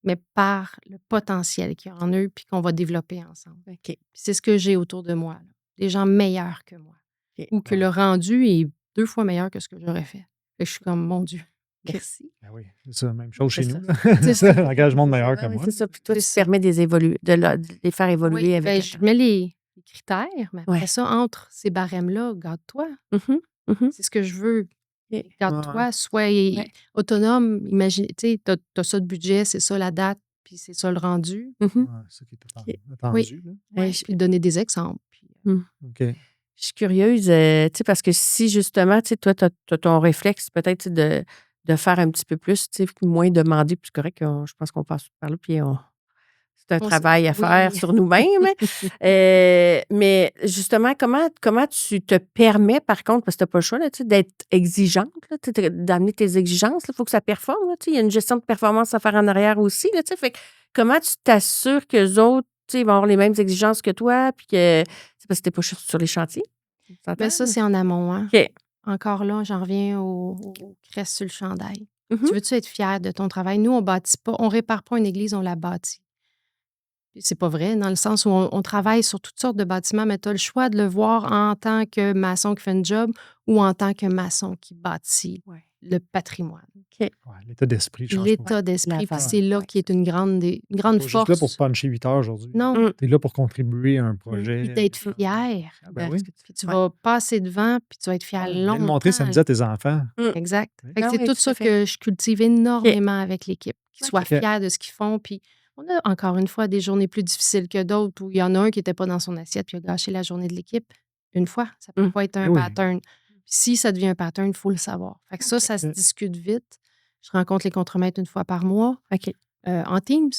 mais par le potentiel qu'il y a en eux puis qu'on va développer ensemble. OK. Puis c'est ce que j'ai autour de moi, là. Des gens meilleurs que moi. OK. Ou que Ouais. le rendu est 2 fois meilleur que ce que j'aurais fait. Fait que je suis comme, mon Dieu, OK. merci. Ben oui, c'est ça, même chose C'est chez ça. nous. Là. C'est ça. Engagement de meilleur Ouais, que oui, moi. c'est ça. Puis toi, C'est tu te ça. permets de les faire évoluer Oui, avec ben, le je temps. mets les critères, mais après Ouais. ça, entre ces barèmes-là, garde-toi. Mhm, mhm. C'est ce que je veux. OK. Ouais, Garde-toi, sois Ouais. autonome. Imagine, tu sais, t'as ça de budget, c'est ça la date, puis c'est ça le rendu. Mhm. ouais, c'est ça qui est OK. attendu. Là. Ouais, je- puis donner des exemples. Puis, Hmm. OK. Je suis curieuse, tu sais, parce que si justement, tu sais, toi, tu as ton réflexe peut-être tu sais, de faire un petit peu plus, tu sais, moins demander, puis c'est correct, je pense qu'on passe par là, puis c'est un on s- travail à faire oui. sur nous-mêmes. Mais justement, comment tu te permets, par contre, parce que tu n'as pas le choix, là, tu sais, d'être exigeante, là, tu sais, d'amener tes exigences, il faut que ça performe, là, tu sais, il y a une gestion de performance à faire en arrière aussi, là, tu sais, fait que comment tu t'assures qu'eux autres, tu sais, ils vont avoir les mêmes exigences que toi, puis que, c'est parce que tu n'es pas sur les chantiers, tu Ben t'entends? ça, c'est en amont. Hein. OK. Encore là, j'en reviens au crest sur le chandail. Mhm. Tu veux-tu être fier de ton travail? Nous, on bâtit pas, on répare pas une église, on la bâtit. Puis c'est pas vrai, dans le sens où on travaille sur toutes sortes de bâtiments, mais tu as le choix de le voir en tant que maçon qui fait une job ou en tant que maçon qui bâtit Ouais. le patrimoine. OK. Ouais, l'état d'esprit change pas. L'état d'esprit, puis L'avant. c'est là Ouais. qui est une grande T'es grande pas juste là pour force. puncher 8 heures aujourd'hui. Non, Mm. Tu es là pour contribuer à un puis projet. d'être fier. Ah, ben oui. Puis tu Ouais. vas passer devant, puis tu vas être fier Viens le longtemps. montrer samedi à tes enfants. Exact. Oui. Fait que Ah c'est oui, tout tout à ça fait. que je cultive énormément avec l'équipe, qu'ils soient OK. fiers de ce qu'ils font. Puis on a encore une fois des journées plus difficiles que d'autres où il y en a un qui n'était pas dans son assiette puis a gâché la journée de l'équipe. Une fois, ça ne peut pas être un Eh oui. pattern. Puis si ça devient un pattern, il faut le savoir. Fait que ça se OK. discute vite. Je rencontre les contremaîtres une fois par mois OK. en Teams.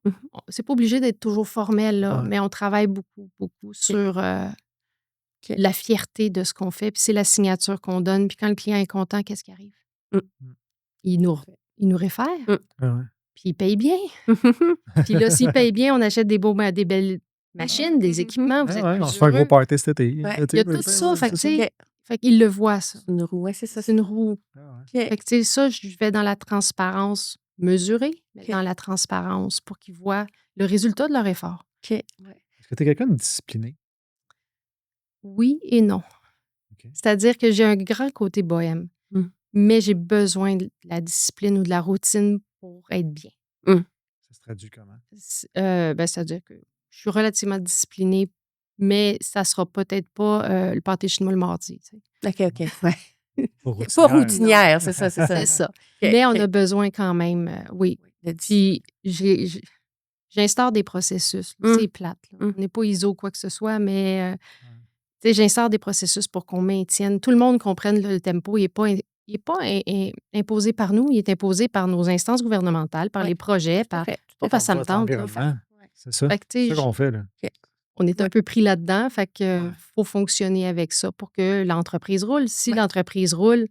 Mhm. C'est pas obligé d'être toujours formel, là, Ouais. mais on travaille beaucoup sur OK. la fierté de ce qu'on fait. Puis c'est la signature qu'on donne. Puis quand le client est content, qu'est-ce qui arrive? Mm. Il nous réfère, Ah ouais. puis il paye bien. Puis là, s'il paye bien, on achète des belles machines, des équipements. Vous Ah êtes ouais, plus on se fait un gros heureux. party cet été. Ouais. Il y a tout ça. Fait que, tu c'est sais, fait qu'il le voit, ça. C'est une roue, ouais, c'est ça. C'est une roue. ça. Ah ouais. OK. Fait que, tu sais, ça, je vais dans la transparence mesurée, mais OK. dans la transparence pour qu'ils voient le résultat de leur effort. OK. Ouais. Est-ce que tu es quelqu'un de discipliné? Oui et non. OK. C'est-à-dire que j'ai un grand côté bohème, Mm. mais j'ai besoin de la discipline ou de la routine pour être bien. Ça se traduit comment? C'est-à-dire que je suis relativement disciplinée, mais ça sera peut-être pas le pâté chinois le mardi. Tu sais. OK, OK. Ouais. Pas Pas routinière. routinière, c'est ça, c'est ça. C'est ça. OK, Mais on OK. a besoin quand même, oui. De dis- Puis j'instaure des processus. Mm. C'est plate. Là. Mm. On n'est pas ISO quoi que ce soit, mais tu sais, j'instaure des processus pour qu'on maintienne. Tout le monde comprenne le tempo. Il n'est pas imposé par nous, il est imposé par nos instances gouvernementales, par Ouais. les projets, Tout à par. fait, tout Pas à parce que ça me Votre tente. Là. environnement. Ouais. C'est ça. Fait que, tu sais, C'est ça qu'on fait. Là. on est un Ouais. peu pris là-dedans. Fait que Ouais. faut fonctionner avec ça pour que l'entreprise roule. Si Ouais. l'entreprise roule,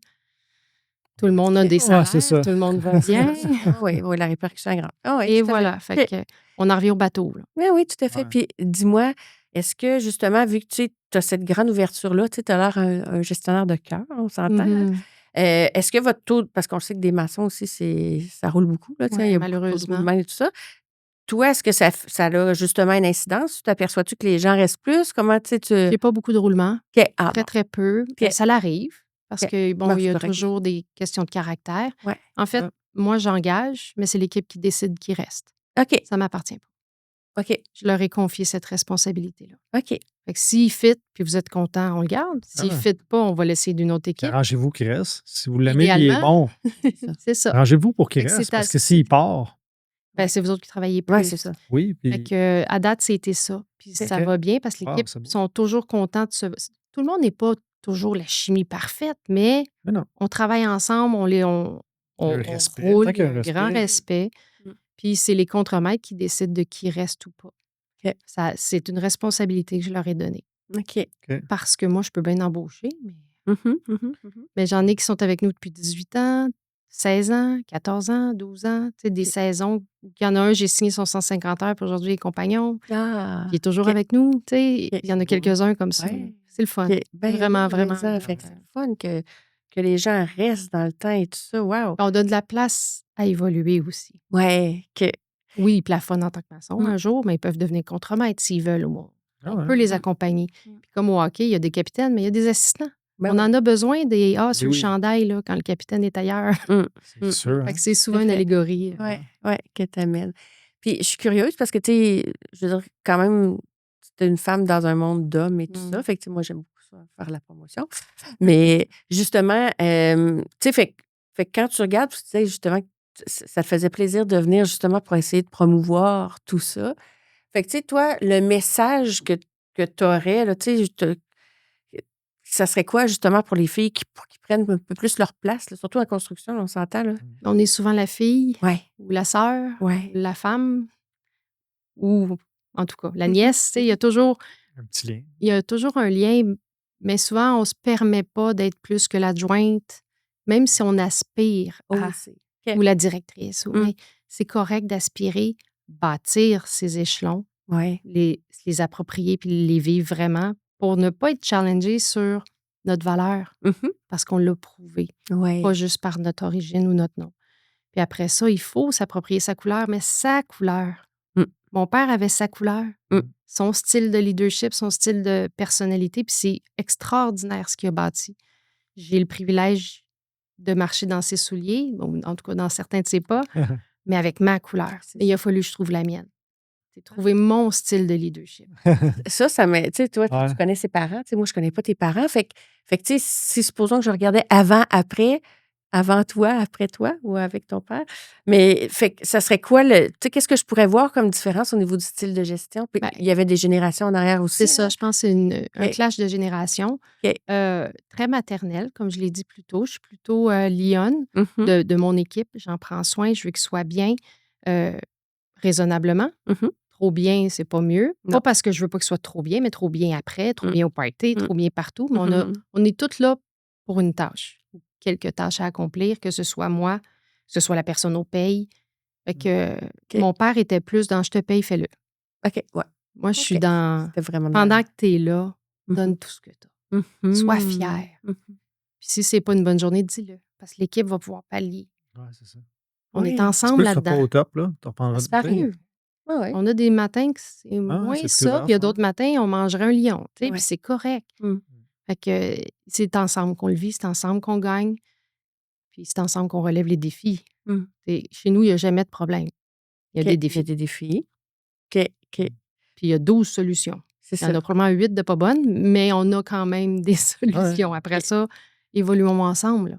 tout le monde a des Ouais, salaires, c'est ça. tout le monde va bien. Ah oui, oui, la répercussion est grande. Ah oui, Et tout à fait. voilà. Fait OK. que on en revient au bateau. Là. Oui, oui, tout à fait. Ouais. Puis dis-moi, est-ce que justement, vu que tu as cette grande ouverture-là, tu as l'air un gestionnaire de cœur, on s'entend, hein? Mhm. Est-ce que votre taux, parce qu'on sait que des maçons aussi, ça roule beaucoup, là, tu sais, Ouais, il y a beaucoup de taux de malheureusement. roulement et tout ça. Toi, est-ce que ça a justement une incidence? Tu t'aperçois-tu que les gens restent plus? Comment tu sais, tu. J'ai pas beaucoup de roulement. OK. Ah, Très, bon. très peu. OK. Ça l'arrive parce OK. que, bon, Ben, il y c'est a correct. toujours des questions de caractère. Ouais. En fait, Ouais. moi, j'engage, mais c'est l'équipe qui décide qui reste. OK. Ça m'appartient pas. OK. Je leur ai confié cette responsabilité-là. OK. Fait que s'il fit, puis vous êtes content, on le garde. S'il Ah. fit pas, on va l'essayer d'une autre Puis équipe. arrangez-vous qu'il reste. Si vous l'aimez, il est Idéalement. bon. C'est ça. Arrangez-vous pour qu'il Fait que reste. c'est Parce que assez- s'il part, Ben, c'est vous autres qui travaillez plus. Oui, c'est ça. oui, Fait puis que, à date, c'était ça. Puis ça OK. va bien parce que Wow, l'équipe c'est beau. sont toujours contents de se. Tout le monde n'est pas toujours la chimie parfaite, mais Mais non. on travaille ensemble, on Le on respect. roule, Tant il y qu'il y a a un un grand respect. respect. Mm. Puis c'est les contremaîtres qui décident de qui reste ou pas. OK. C'est une responsabilité que je leur ai donnée. OK. Parce que moi, je peux bien embaucher, Mhm, mhm, mhm. mais j'en ai qui sont avec nous depuis 18 ans, 16 ans, 14 ans, 12 ans. Tu sais, des OK. saisons. Il y en a un, j'ai signé son 150 heures, puis aujourd'hui, il est compagnon. Ah. Puis il est toujours OK. avec nous. Tu sais. OK. Il y en a quelques-uns comme ça. Ouais. C'est le fun. OK. Ben Vraiment, oui, vraiment. mais ça, fait que c'est le fun que que les gens restent dans le temps et tout ça. Wow! On donne de la place à évoluer aussi. Ouais, que Oui, ils plafonnent en tant que maçon Mm. un jour, mais ils peuvent devenir contremaîtres s'ils veulent. Ah On ouais. peut les Mm. accompagner. Mm. Puis comme au hockey, il y a des capitaines, mais il y a des assistants. Ben On oui. en a besoin des A sur Oui, le oui. chandail là, quand le capitaine est ailleurs. Mm. C'est Mm. sûr, Fait hein? que c'est Tout souvent à une fait. allégorie. Ouais, ouais, que t'amènes. Puis je suis curieuse parce que, tu sais, je veux dire, quand même, t'es une femme dans un monde d'hommes et tout ça. Mm. Fait que, tu sais, moi, j'aime beaucoup ça, faire la promotion. Mais justement, tu sais, fait que quand tu regardes, tu disais justement que ça te faisait plaisir de venir justement pour essayer de promouvoir tout ça. Fait que, tu sais, toi, le message que tu aurais, là, tu sais, ça serait quoi justement pour les filles pour qu'ils prennent un peu plus leur place, là, surtout en construction, là, on s'entend, là? On est souvent la fille Ouais, ou la sœur, ouais. la femme ou en tout cas la Mhm, nièce. Tu sais, mhm. Un petit lien. il y a toujours un lien, mais souvent on se permet pas d'être plus que l'adjointe, même si on aspire Oh, à c'est. ou OK. la directrice. Mm. Mais c'est correct d'aspirer, bâtir ces échelons, Ouais. les approprier puis les vivre vraiment pour ne pas être challengé sur notre valeur Mhm. parce qu'on l'a prouvé, pas Ouais. juste par notre origine ou notre nom. Puis après ça, il faut s'approprier sa couleur, mais sa couleur. Mm. Mon père avait sa couleur, Mm. son style de leadership, son style de personnalité, puis c'est extraordinaire ce qu'il a bâti. J'ai le privilège de marcher dans ses souliers, bon, en tout cas dans certains de ses pas, mais avec ma couleur. C'est Mais il a ça. fallu que je trouve la mienne. C'est trouver mon style de leadership. Ça me. Tu sais, toi, Ouais. tu connais ses parents. Tu sais, moi, je connais pas tes parents. Fait que, tu sais, si supposons que je regardais avant, après, avant toi, après toi, ou avec ton père. Mais, fait que ça serait quoi le. Tu sais, qu'est-ce que je pourrais voir comme différence au niveau du style de gestion? Puis, Ben, il y avait des générations en arrière c'est aussi, ça, là. je pense que c'est un OK. clash de génération. OK. Très maternel, comme je l'ai dit plus tôt. Je suis plutôt lionne Mhm. de mon équipe. J'en prends soin, je veux qu'ils soient bien, raisonnablement. Mhm. Trop bien, c'est pas mieux. Non. Pas parce que je veux pas qu'ils soient trop bien, mais trop bien après, trop Mm. bien au party, Mm. trop bien partout. Mais Mhm. on est toutes là pour une tâche, ou quelques tâches à accomplir, que ce soit moi, que ce soit la personne au paye. Fait que OK. mon père était plus dans je te paye, fais-le. OK. Ouais. Moi, je suis OK. dans C'était vraiment pendant que tu es là, Mhm. donne tout ce que tu as. Mhm. Sois fier. Mhm. Puis si c'est pas une bonne journée, dis-le. Parce que l'équipe va pouvoir pallier. Ouais, c'est ça. On est Oui. Ça se ensemble peut que ce soit pas là-dedans. au top, là. Tu reprendras Ça se du paye. arrive. Ouais, ouais. On a des matins que c'est Ah, moins c'est ça, tough, puis il y a hein. d'autres matins, on mangerait un lion, tu sais, Ouais. puis c'est correct. Mm. Fait que c'est ensemble qu'on le vit, c'est ensemble qu'on gagne, puis c'est ensemble qu'on relève les défis. Mm. Chez nous, il n'y a jamais de problème. Il y a OK. des Il y a défis. des défis. OK. OK. Puis il y a 12 solutions. C'est Il y en ça. a probablement 8 de pas bonnes, mais on a quand même des Ouais. solutions. Après ça, évoluons ensemble. là.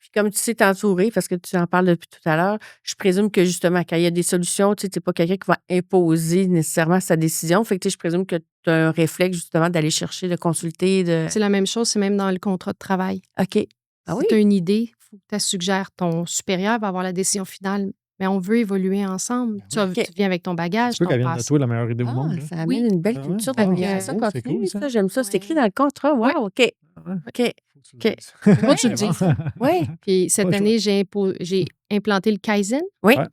Puis comme tu sais t'entourer, parce que tu en parles depuis tout à l'heure, je présume que justement, quand il y a des solutions, tu sais, t'es pas quelqu'un qui va imposer nécessairement sa décision. Fait que tu sais, je présume que tu as un réflexe justement d'aller chercher, de consulter, de. C'est la même chose, c'est même dans le contrat de travail. OK. Ah Si oui? tu as une idée, il faut que tu suggères. Ton supérieur va avoir la décision finale. Mais on veut évoluer ensemble. Ben oui. Tu OK. viens avec ton Ça bagage, se peut ton qu'elle vienne de passé. toi la meilleure idée au monde, là. Ça amène Oui. une belle Ah ouais? culture Ah, d'admiration c'est cool, c'est continue. cool, ça. Ça, j'aime ça. C'est écrit Ouais. dans le contrat. Ouais. Wow, OK. Ah ouais. OK. Faut que tu le OK. dises. Faut que tu Oui. le dises. Oui. Puis cette Pas le choix. année, j'ai implanté le Kaizen. Oui. Ouais.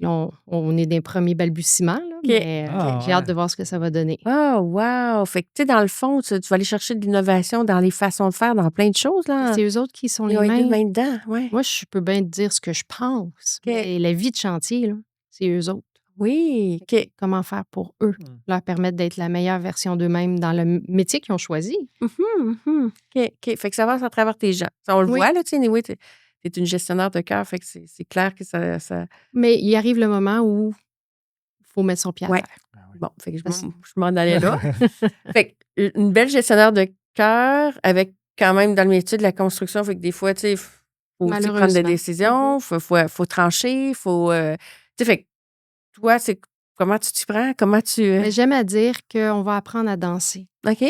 Là, on est des premiers balbutiements, là, OK. mais Ah, j'ai hâte ouais. de voir ce que ça va donner. Oh, wow. Fait que, tu sais, dans le fond, tu vas aller chercher de l'innovation dans les façons de faire, dans plein de choses, là. C'est eux autres qui sont Ils les ont aidé mains. main dedans. Ouais. Moi, je peux bien te dire ce que je pense, OK. mais la vie de chantier, là, c'est eux autres. Oui. Fait que OK. comment faire pour eux, leur permettre d'être la meilleure version d'eux-mêmes dans le métier qu'ils ont choisi. Mhm, mhm. OK, OK. Fait que ça passe à travers tes gens. Ça, on le Oui. voit, là, tu sais, anyway, t'es une gestionnaire de cœur, fait que c'est clair que ça. Mais il arrive le moment où il faut mettre son pied à Ouais. terre. Ah oui. Bon, fait que Parce- je m'en allais là. Fait que une belle gestionnaire de cœur avec quand même dans le métier de la construction, fait que des fois, tu sais, faut aussi prendre des Malheureusement. décisions, faut trancher, faut. Tu sais, fait que toi, c'est comment tu t'y prends? Comment tu. Mais j'aime à dire qu'on va apprendre à danser. OK? Tu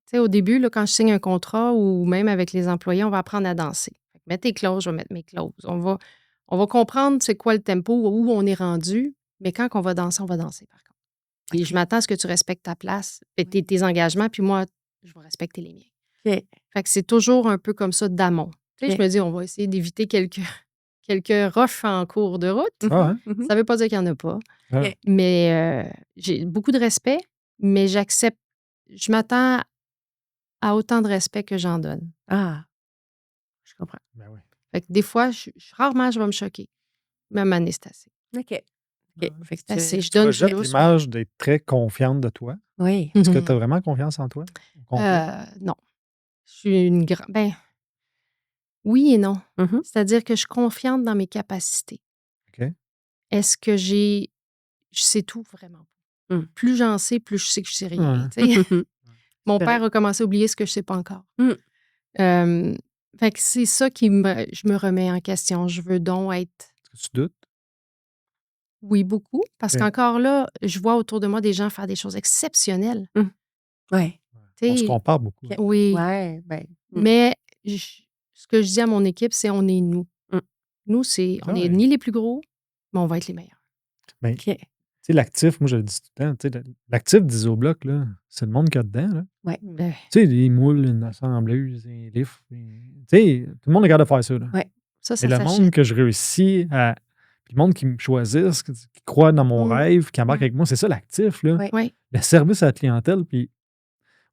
sais, au début, là, quand je signe un contrat ou même avec les employés, on va apprendre à danser. Fait que mets tes clauses, je vais mettre mes clauses. On va comprendre c'est quoi le tempo, où on est rendu, mais quand on va danser par contre. Puis OK. je m'attends à ce que tu respectes ta place, tes engagements, puis moi, je vais respecter les miens. OK. Fait que c'est toujours un peu comme ça d'amont. Tu sais, OK. je me dis, on va essayer d'éviter quelques roches en cours de route. Ah, hein? Mhm. Ça veut pas dire qu'il n'y en a pas. Ah. OK. Mais j'ai beaucoup de respect, mais je m'attends à autant de respect que j'en donne. Ah. comprends. Ben oui. Fait que des fois, rarement, je vais me choquer. Mais à un moment donné, c'est assez. OK. OK. Fait que C'est assez. Je Tu donne projettes juste. l'image d'être très confiante de toi. Oui. Est-ce que tu as vraiment confiance en toi? Au complet? Non. Je suis une grande. Ben, oui et non. Mhm. C'est-à-dire que je suis confiante dans mes capacités. OK. Est-ce que je sais tout vraiment pas? Mm. Plus j'en sais, plus je sais que je sais rien. Ouais. tu sais. Mon C'est père a commencé à oublier ce que je sais pas encore. Mm. Fait que c'est ça je me remets en question. Je veux donc être, Est-ce que tu doutes? oui, beaucoup, parce OK. qu'encore là, je vois autour de moi des gens faire des choses exceptionnelles. Ouais. Tu On se sais, compare beaucoup. OK. oui, Ouais, ben. mais ce que je dis à mon équipe, c'est on est nous. Mm. Nous, on C'est n'est vrai. ni les plus gros, mais on va être les meilleurs. Ben, OK. tu sais, l'actif, moi, je le dis tout le temps, tu sais, l'actif d'Isobloc, là, c'est le monde qu'il y a dedans, là. Ouais. Ben, Tu sais, les moules, une assembleuse, les lifts, tu sais, tout le monde est capable de faire ça, là. Ouais. ça Et le monde s'achète. que je réussis à. Puis le monde qui me choisissent, qui croit dans mon Mm. rêve, qui embarque Mm. avec moi, c'est ça l'actif, là. Ouais. Oui. Le service à la clientèle. Puis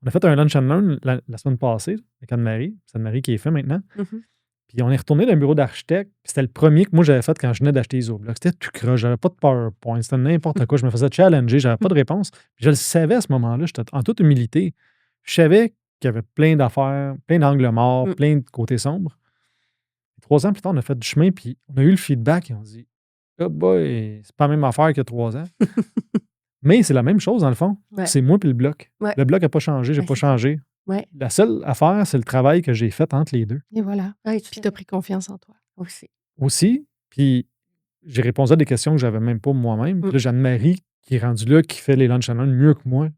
on a fait un lunch and learn la semaine passée avec Anne-Marie. C'est Anne-Marie qui est fait maintenant. Mhm. Puis on est retourné dans un bureau d'architecte. Puis c'était le premier que moi j'avais fait quand je venais d'acheter Isobloc. C'était tout croche. J'avais pas de PowerPoint. C'était n'importe quoi. Je me faisais challenger. J'avais pas de réponse. Puis je le savais à ce moment-là. J'étais en toute humilité. Je savais qu'il y avait plein d'affaires, plein d'angles morts, Mm. plein de côtés sombres. 3 ans plus tard, on a fait du chemin. Puis on a eu le feedback. Et on se dit, oh boy, c'est pas la même affaire qu'il y a 3 ans. Mais c'est la même chose, dans le fond. Ouais. C'est moi puis le bloc. Ouais. Le bloc n'a pas changé, j'ai Ouais, pas c'est ça. changé. Ouais. La seule affaire, c'est le travail que j'ai fait entre les deux. Et voilà. Ouais, tout Puis à tu as fait. pris confiance en toi. Aussi. Aussi, puis j'ai répondu à des questions que j'avais même pas moi-même. Puis Mm. là, j'ai Anne-Marie qui est rendue là, qui fait les lunch and learn mieux que moi.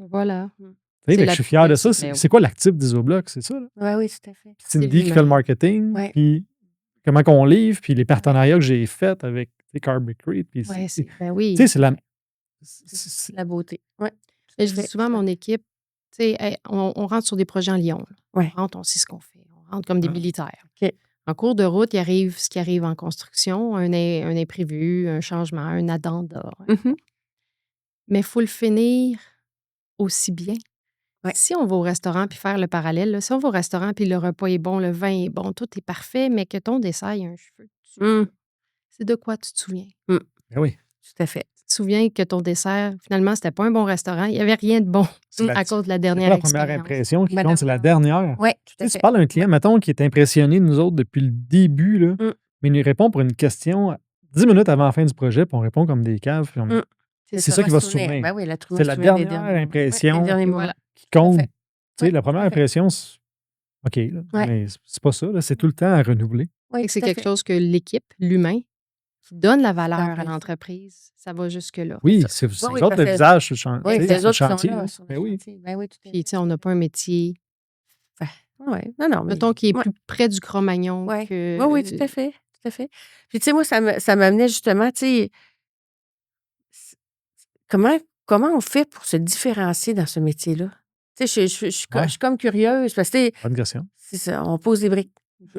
Voilà. Tu sais, C'est fait que la je suis fier de petite ça. personne, C'est quoi l'actif d'Isobloc? C'est ça, là? Ouais, oui, tout à fait. Puis Cindy qui l'humain. fait le marketing, Ouais. puis comment qu'on livre, puis les partenariats que j'ai faits avec Carbicrete. Puis Ouais, c'est- ben oui. tu sais, c'est la. C'est la beauté. Ouais. Et tout je à dis fait. souvent à mon équipe, tu sais, hey, on rentre sur des projets en Lyon. là. Ouais. On rentre, on sait ce qu'on fait. On rentre comme des Ah. militaires. OK. En cours de route, il arrive ce qui arrive en construction, un imprévu, un changement, un addenda. Mhm. Mais il faut le finir aussi bien. Ouais. Si on va au restaurant puis faire le parallèle, là, si on va au restaurant puis le repas est bon, le vin est bon, tout est parfait, mais que ton dessert, il y a un cheveu dessus, Mm. c'est de quoi tu te souviens? Ben oui. Tout à fait. Tu te souviens que ton dessert, finalement, c'était pas un bon restaurant. Il n'y avait rien de bon C'est à cause de la C'est dernière pas la première expérience. impression qui Madame compte, c'est la dernière. Oui, tout Tu à sais, tu fait. parles à un client, mettons, qui est impressionné de nous autres depuis le début, là, Mm. mais il nous répond pour une question 10 minutes avant la fin du projet, puis on répond comme des caves. Puis Mm. c'est ça qui va se souvenir. Ben oui, la C'est la dernière impression des derniers Et moments. voilà. qui compte. Tout à fait. Tu sais, Ouais, la première tout à fait. impression, OK, là, Ouais. mais c'est pas ça. Là, c'est tout le temps à renouveler. Oui, Fait que c'est tout à quelque fait. chose que l'équipe, l'humain, qui donne la valeur à raison. l'entreprise, ça va jusque-là. Oui, ça. c'est Oui, c'est oui, autres parce le que- visage sur le chantier. Oui, tu sais, c'est eux sur le autres qui sont chantier. là là. sur le Ben oui. chantier. Ben oui, tout à Puis, fait. tu sais, on n'a pas un métier, Ouais. Non, mais. mettons, qui est Ouais. plus près du Cro-Magnon Ouais. que... Oui, oui, tout à fait. Tout à fait. Puis, tu sais, moi, ça m'amenait justement, tu sais, c- comment on fait pour se différencier dans ce métier-là? Tu sais, je Ouais. suis comme curieuse parce que, tu sais, Bonne question. c'est ça, on pose des briques.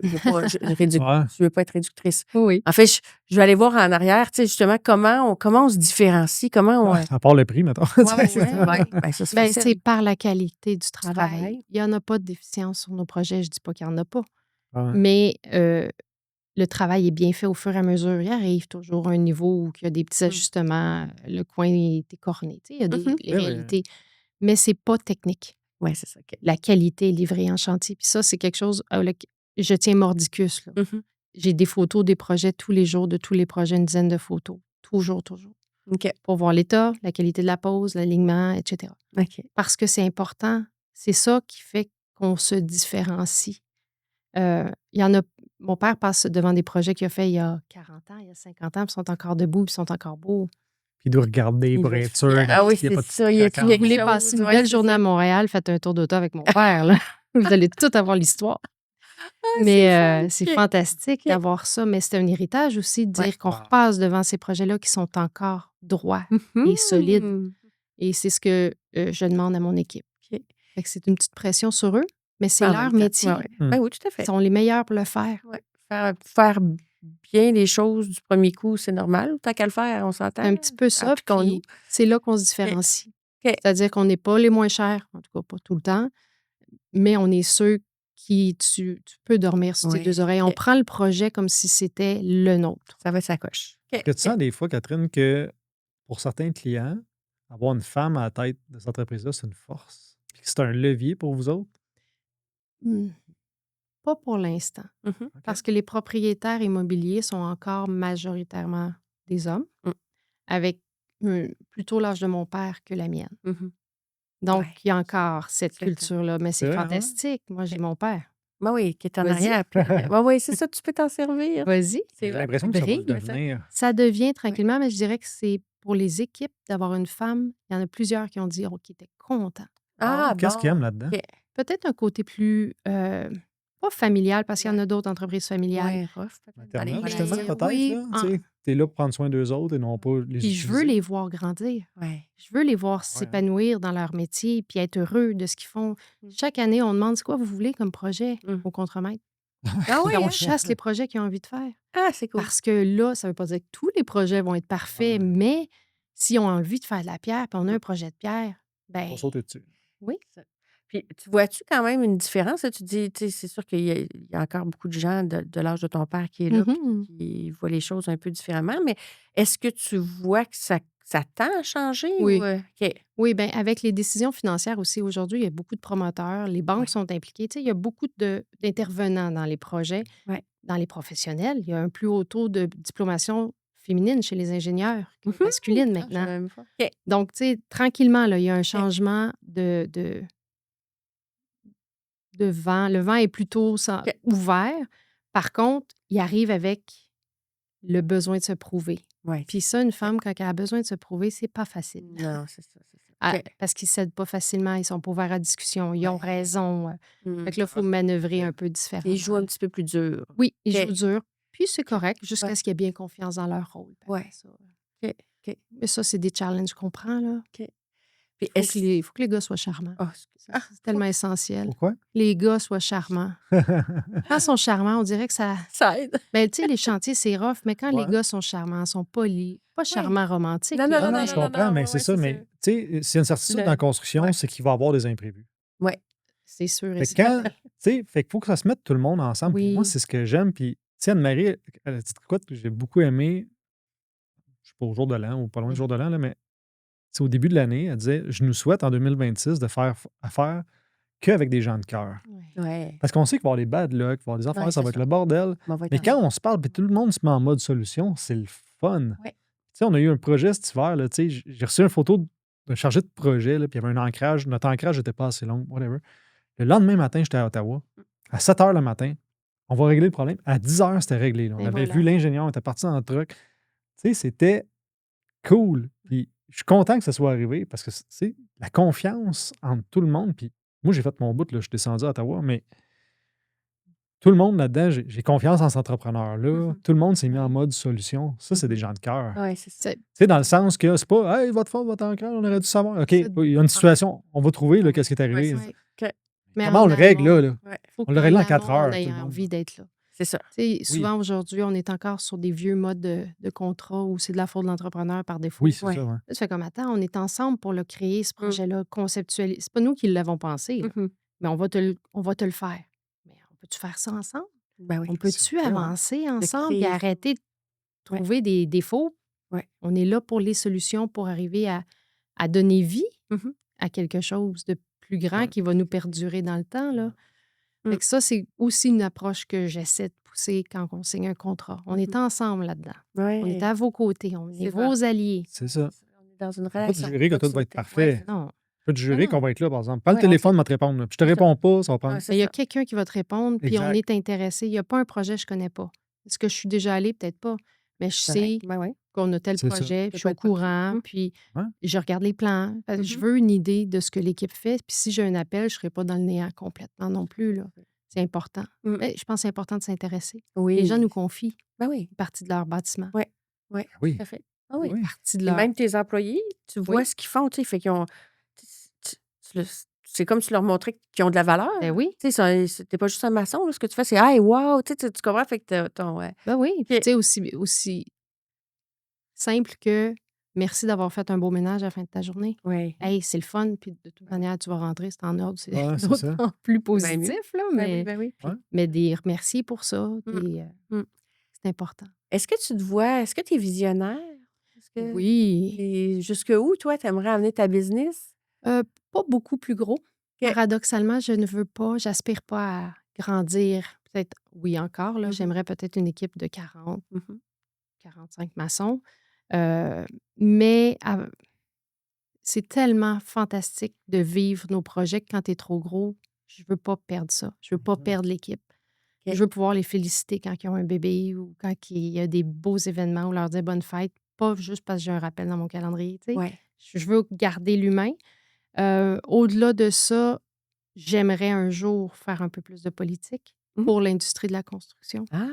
Je Ouais. veux pas être réductrice. Oui. En fait, je vais aller voir en arrière, tu sais, justement, comment on se différencie, comment on. Ouais, à part le prix, mettons. Ouais, ben, ça, c'est Ben, facile. c'est par la qualité du travail. travail. Il n'y en a pas de déficience sur nos projets. Je dis pas qu'il n'y en a pas. Ouais. Mais le travail est bien fait au fur et à mesure. Il arrive toujours un niveau où il y a des petits ajustements. Le coin est écorné. Tu sais, il y a Mhm. les Oui, oui. réalités. Mais c'est pas technique. Oui, c'est ça. OK. La qualité est livrée en chantier. Puis ça, c'est quelque chose... je tiens mordicus. Là. Mhm. J'ai des photos des projets tous les jours, de tous les projets, une dizaine de photos. Toujours. OK. Pour voir l'état, la qualité de la pose, l'alignement, etc. OK. Parce que c'est important. C'est ça qui fait qu'on se différencie. Il y en a... Mon père passe devant des projets qu'il a fait il y a 40 ans, il y a 50 ans, puis ils sont encore debout, puis ils sont encore beaux. Puis il doit regarder Il pour doit être être sûr. fier. Ah oui, qu'il y a pas c'est de ça, il y a craquant. quelque Vous voulez chose, passer une ouais, belle c'est journée ça. à Montréal, faites un tour d'auto avec mon père. Là. Vous allez tout avoir l'histoire. Mais c'est OK. fantastique OK. d'avoir ça. Mais c'est un héritage aussi de dire Ouais. qu'on Wow. repasse devant ces projets-là qui sont encore droits et solides. Mhm. Et c'est ce que je demande à mon équipe. OK. Fait que c'est une petite pression sur eux, mais c'est En leur même temps. métier. Ouais, ouais. Ben oui, tout à Ils fait. sont les meilleurs pour le faire. Ouais. Faire bien les choses du premier coup, c'est normal. Tant qu'à le faire, on s'entend. Un petit peu ça, Appliquons-nous. puis c'est là qu'on se différencie. OK. C'est-à-dire qu'on n'est pas les moins chers, en tout cas pas tout le temps, mais on est ceux tu peux dormir sur tes Oui. deux oreilles. On OK. prend le projet comme si c'était le nôtre. Ça va sa coche. OK. Que tu OK. sens des fois, Catherine, que pour certains clients, avoir une femme à la tête de cette entreprise-là, c'est une force. Puis que c'est un levier pour vous autres. Hmm. Pas pour l'instant, Mhm. OK? parce que les propriétaires immobiliers sont encore majoritairement des hommes, Mm. avec plutôt l'âge de mon père que la mienne. Mhm. Donc, Ouais. il y a encore cette C'est vrai. culture-là, mais C'est c'est vrai, hein? fantastique. Moi, j'ai OK. mon père. Ben oui, qui est en Vas-y. arrière. Puis, oui, c'est ça, tu peux t'en servir. Vas-y, C'est J'ai vrai. l'impression que ça va le brille. devenir. Ça devient Oui. tranquillement, mais je dirais que c'est pour les équipes d'avoir une femme. Il y en a plusieurs qui ont dit qu'ils étaient contents. Ah, Qu'est-ce qu'ils bon. aiment là-dedans? OK. Peut-être un côté plus, pas familial, parce qu'il y en Ouais. a d'autres entreprises familiales. Ouais, rough, peut-être, dans les Maternelle, justement, relations. peut-être, Oui, là. Tu sais, t'es là pour prendre soin d'eux autres et non pas les puis je veux utiliser. les voir grandir. Ouais. Je veux les voir Ah ouais, hein? s'épanouir dans leur métier puis être heureux de ce qu'ils font. Mm. Chaque année, on demande c'est quoi vous voulez comme projet Mm. au contremaître. Ah oui, Puis on hein? chasse les projets qu'ils ont envie de faire. Ah, c'est cool. Parce que là, ça ne veut pas dire que tous les projets vont être parfaits, Ouais. mais s'ils ont envie de faire de la pierre, puis on a un projet de pierre, ben On sauter dessus. oui. Ça. Puis, tu vois-tu quand même une différence? Là? Tu dis, tu sais, c'est sûr qu'il y a encore beaucoup de gens de l'âge de ton père qui est là, puis Mhm. qui voient les choses un peu différemment, mais est-ce que tu vois que ça tend à changer? Oui. Ou, OK. Oui, bien, avec les décisions financières aussi, aujourd'hui, il y a beaucoup de promoteurs, les banques Ouais. sont impliquées. Tu sais, il y a beaucoup d'intervenants dans les projets, Ouais. dans les professionnels. Il y a un plus haut taux de diplomation féminine chez les ingénieurs que Mhm. masculine Ah, je maintenant. savais même pas. OK. Donc, tu sais, tranquillement, là, il y a un OK. changement de vent. Le vent est plutôt OK. ouvert. Par contre, il arrive avec le besoin de se prouver. Ouais. Puis ça, une femme, quand elle a besoin de se prouver, c'est pas facile. Non, c'est ça, c'est ça. Ah, OK. parce qu'ils ne cèdent pas facilement, ils sont pas ouverts à discussion, ils ont Ouais. raison. Mm. Fait que là, il faut manœuvrer un peu Ils différemment. jouent un petit peu plus dur. Oui, ils OK. jouent dur. Puis c'est correct, jusqu'à Ouais. ce qu'ils aient bien confiance dans leur rôle. Puis après Ouais. ça. OK. OK. Mais ça, c'est des challenges qu'on prend, là. OK. Il Puis faut que les gars soient charmants. Oh, C'est tellement essentiel. Pourquoi? Les gars soient charmants. Quand ils sont charmants, on dirait que ça... ça aide. Ben, tu sais, les chantiers, c'est rough, mais quand les Ouais. gars sont charmants, sont polis, pas charmants romantiques, Non, là, non, Non, non, non, non, je non, comprends, non, mais ouais, c'est ouais, ça. c'est Mais ça. tu sais, s'il y a une certitude dans la construction, Ouais. c'est qu'il va y avoir des imprévus. Ouais. c'est sûr et Fait que certain. quand, tu sais, fait qu'il faut que ça se mette tout le monde ensemble. Puis moi, Oui. c'est ce que j'aime. Puis, tu sais, Anne-Marie, elle a dit de quoi que j'ai beaucoup aimé, je sais pas au jour de l'an ou pas loin du jour de l'an, là, mais c'est au début de l'année, elle disait je nous souhaite en 2026 de faire affaire qu'avec des gens de cœur. Ouais. Ouais. Parce qu'on sait qu'il va y avoir des bad luck, il va y avoir des affaires, Ouais, ça c'est va être ça. le bordel. Mauvais Mais temps. quand on se parle, puis tout le monde se met en mode solution, c'est le fun. Ouais. Tu sais, on a eu un projet cet hiver, là, tu sais, j'ai reçu une photo d'un chargé de projet, là, puis il y avait un ancrage. Notre ancrage n'était pas assez long, whatever. Le lendemain matin, j'étais à Ottawa. À 7 h le matin, on va régler le problème. À 10 h, c'était réglé. Là. On Et avait voilà. vu l'ingénieur, on était parti dans le truck. Tu sais, c'était cool. Puis je suis content que ça soit arrivé parce que, tu sais, la confiance entre tout le monde. Puis moi, j'ai fait mon bout, là, je suis descendu à Ottawa, mais tout le monde là-dedans, j'ai confiance en cet entrepreneur-là. Mhm. Tout le monde s'est mis en Ouais. mode solution. Ça, c'est des Mhm. gens de cœur. Ouais, c'est ça. C'est- Tu sais, dans le sens que c'est pas, hey, votre faute, votre ancrage, on aurait dû savoir. OK, C'est- il y a une situation, on va trouver là, qu'est-ce qui est arrivé. Ouais, Ouais. Mais Comment on en le règle, amont, là? Ouais. faut On le règle en qu'en 4 amont, heures, on tout ait le monde. envie d'être là. C'est ça. Tu sais, souvent, aujourd'hui, on est encore sur des vieux modes de contrat où c'est de la faute de l'entrepreneur par défaut. Oui, c'est Ouais. ça, ouais. Là, tu fais comme, attends, on est ensemble pour le créer, ce Mm. projet-là, conceptualiser. C'est pas nous qui l'avons pensé, là, Mhm. mais on va te le faire. Mais on peut-tu faire ça ensemble? Ben oui. On S'il peut-tu vous plaît, ouais. avancer ensemble créer et ça. arrêter de Ouais. trouver des défauts? Ouais. On est là pour les solutions, pour arriver à donner vie Mhm. à quelque chose de plus grand Ouais. qui va nous perdurer dans le temps, là. Mm. Fait que ça, c'est aussi une approche que j'essaie de pousser quand on signe un contrat. On est ensemble là-dedans. Ouais. On est à vos côtés. On est C'est vos vrai. alliés. C'est ça. On est dans une Pas de relation. jurer que tout va être parfait. Non. Pas de jurer non. qu'on va être là, par exemple. Prends Ouais, le téléphone, va te répondre. là. Puis je te C'est ça. réponds pas, ça va prendre. Ouais, c'est Mais il y a ça. quelqu'un qui va te répondre, puis on Exact. est intéressé. Il n'y a pas un projet que je ne connais pas. Est-ce que je suis déjà allée? Peut-être pas. Mais je Correct. sais Ben oui. qu'on a tel C'est ça. projet, puis je Ça suis peut au être parfait. courant, Mhm. puis Ouais. je regarde les plans. Parce que je Mhm. veux une idée de ce que l'équipe fait. Puis si j'ai un appel, je ne serai pas dans le néant complètement non plus, là. C'est important. Mm. Mais je pense que c'est important de s'intéresser. Oui. Les gens nous confient Ben oui. une partie de leur bâtiment, Oui. Oui. Tout à fait. Ah oui. Oui. une partie de Et leur... même tes employés, tu vois Oui. ce qu'ils font, tu sais, fait qu'ils ont... C'est comme tu leur montrais qu'ils ont de la valeur. Ben oui, Tu sais, t'es pas juste un maçon, là, ce que tu fais, c'est « Hey, wow! » Tu comprends? Fait que ton... ben oui. Puis OK. tu sais, aussi simple que merci d'avoir fait un beau ménage à la fin de ta journée. Oui. Hey, c'est le fun, puis de toute manière, tu vas rentrer, c'est en ordre, c'est Ouais, c'est ça. d'autant plus Ben mieux. positif, là, Ben oui, ben oui. Ouais. mais des remercier pour ça, Mm. Mm. c'est important. Est-ce que tu te vois, est-ce que tu es visionnaire? Est-ce que Oui. et jusqu'où, toi, tu aimerais amener ta business? Pas beaucoup plus gros. OK. Paradoxalement, j'aspire pas à grandir. Peut-être, oui, encore, là, Mhm. j'aimerais peut-être une équipe de 40, Mhm. 45 maçons. Mais c'est tellement fantastique de vivre nos projets que quand tu es trop gros, je veux pas perdre ça. Je veux pas Mhm. perdre l'équipe. OK. Je veux pouvoir les féliciter quand ils ont un bébé ou quand il y a des beaux événements ou leur dire bonne fête, pas juste parce que j'ai un rappel dans mon calendrier. Tu sais. Ouais. Je veux garder l'humain. Au-delà de ça, j'aimerais un jour faire un peu plus de politique Mhm. pour l'industrie de la construction. Ah!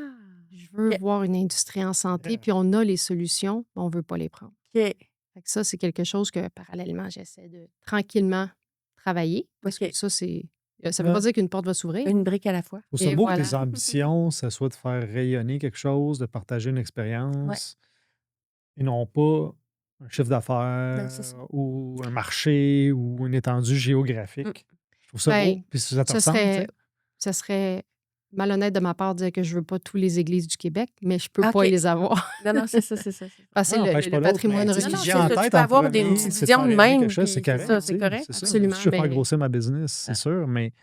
Je veux OK. voir une industrie en santé, puis on a les solutions, mais on ne veut pas les prendre. OK. Fait que ça, c'est quelque chose que parallèlement, j'essaie de tranquillement travailler. Parce OK. que ça, ça ne veut Ouais. pas dire qu'une porte va s'ouvrir. Une brique à la fois. Je trouve ça Et beau que voilà. tes ambitions, ça soit de faire rayonner quelque chose, de partager une Ouais. expérience, et non pas un chiffre Ben, d'affaires c'est ça. ou un marché ou une étendue Mm. géographique. Je trouve ça beau. Ben, Puis ça te ce ressemble, tu serait, sais. ce serait malhonnête de ma part de dire que je ne veux pas tous les églises du Québec, mais je ne peux Ah, pas OK. les avoir. Non, non, c'est ça, c'est ça. C'est ça. Parce que Ça c'est n'empêche pas le l'autre, mais patrimoine tu sais, ce Non, qui non, te religieux. vient en c'est ça. Tu tête peux en avoir des premier, petites c'est de faire visions de rayonner même, quelque chose, c'est puis c'est correct, ça, tu c'est sais. correct. C'est ça. Absolument. Si je veux faire Mais, grossir ma business, c'est ah, sûr, mais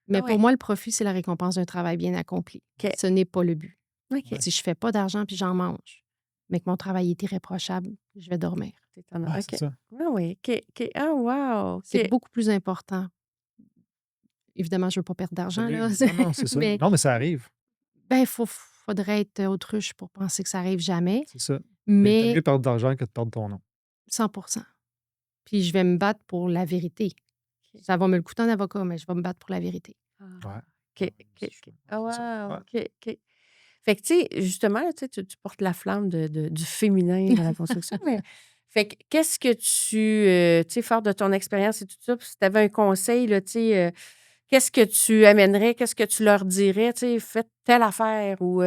mais Ah pour ouais. moi, le profit, c'est la récompense d'un travail bien accompli. OK. Ce n'est pas le but. OK. ouais, Si je ne fais pas d'argent puis j'en mange, mais que mon travail est irréprochable, je vais dormir. C'est étonnant. ouais, OK. c'est ça. Ah oui. OK. OK. Ah, wow. C'est OK. beaucoup plus important. Évidemment, je ne veux pas perdre d'argent, là. Non, non, c'est ça. Mais Non, mais ça arrive. ben, faudrait être autruche pour penser que ça arrive jamais. C'est ça. Mais t'as mieux Mais perdre d'argent que de perdre ton nom. 100. Puis je vais me battre pour la vérité. OK. Ça va me le coûter en avocat, mais je vais me battre pour la vérité. Ah. Ouais. OK. Ouais, OK. je OK. comprends Ah, ça. wow. Ouais. OK. OK. Fait que, tu sais, justement, là, tu portes la flamme du féminin dans la construction, mais fait que qu'est-ce que tu sais, fort de ton expérience et tout ça, puis si tu avais un conseil, là, tu sais, qu'est-ce que tu amènerais, qu'est-ce que tu leur dirais, tu sais, faites telle affaire ou, tu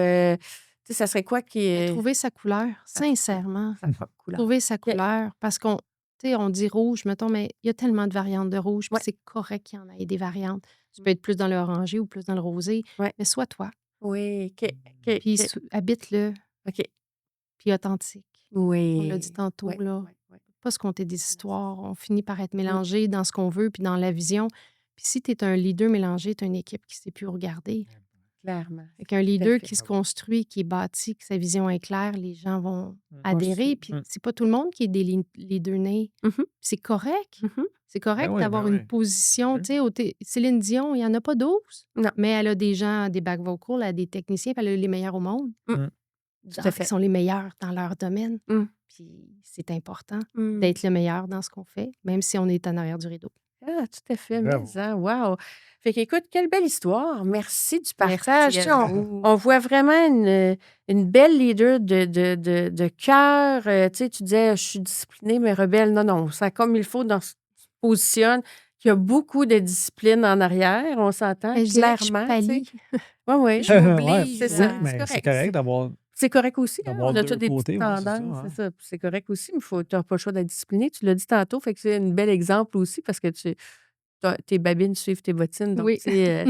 sais, ça serait quoi qui Mais est trouver sa couleur, sa couleur, sincèrement. sa propre couleur? Trouver sa OK. couleur. Parce qu'on tu sais, on dit rouge, mettons, mais il y a tellement de variantes de rouge, puis Ouais. c'est correct qu'il y en ait des variantes. Tu peux être plus dans le orangé ou plus dans le rosé, Ouais. mais sois toi. Oui. OK. OK. Puis OK. habite-le, OK. puis authentique. On l'a dit Oui. tantôt, Oui. là. Oui. Oui. Pas se compter des Non, c'est ça. histoires. On finit par être Mm. mélangé dans ce qu'on veut puis dans la vision. Puis si tu es un leader mélangé, tu as une équipe qui ne sait plus où regarder. Clairement. Fait qu'un Tout à leader fait. qui se Bravo. construit, qui est bâti, que sa vision est claire, les gens vont Mm. adhérer. Puis Mm. c'est pas tout le monde qui est des leaders nés. Mhm. C'est correct. Mhm. C'est Ben correct oui, d'avoir ben une oui. position. Oui. Tu sais, Céline Dion, il n'y en a pas 12, Non. mais elle a des gens, des back vocals, elle a des techniciens, puis elle a les meilleurs au monde. Mm. Mm. Tout à Qui fait. sont les meilleurs dans leur domaine. Mm. Puis c'est important Mm. d'être le meilleur dans ce qu'on fait, même si on est en arrière du rideau. Ah, tout à fait, mais Bravo. wow! Fait qu'écoute, quelle belle histoire. Merci du partage. Merci Tu sais, à vous. on voit vraiment une belle leader de cœur. Tu sais, tu disais, je suis disciplinée, mais rebelle. Non, non, ça comme il faut dans ce tu te positionnes. Il y a beaucoup de discipline en arrière, on s'entend, Mais je dirais que je clairement, tu sais. pallie. Oui, oui. Je Ouais, m'oblige C'est oui, ça, c'est mais c'est correct. correct d'avoir C'est correct aussi, hein, d'avoir on a tous deux des petites côtés, ouais, c'est ça. tendances, c'est Ouais. ça. Puis c'est correct aussi, mais tu n'as pas le choix d'être discipliné. Tu l'as dit tantôt, fait que c'est un bel exemple aussi parce que tes babines suivent tes bottines. Donc, Oui. tu sais,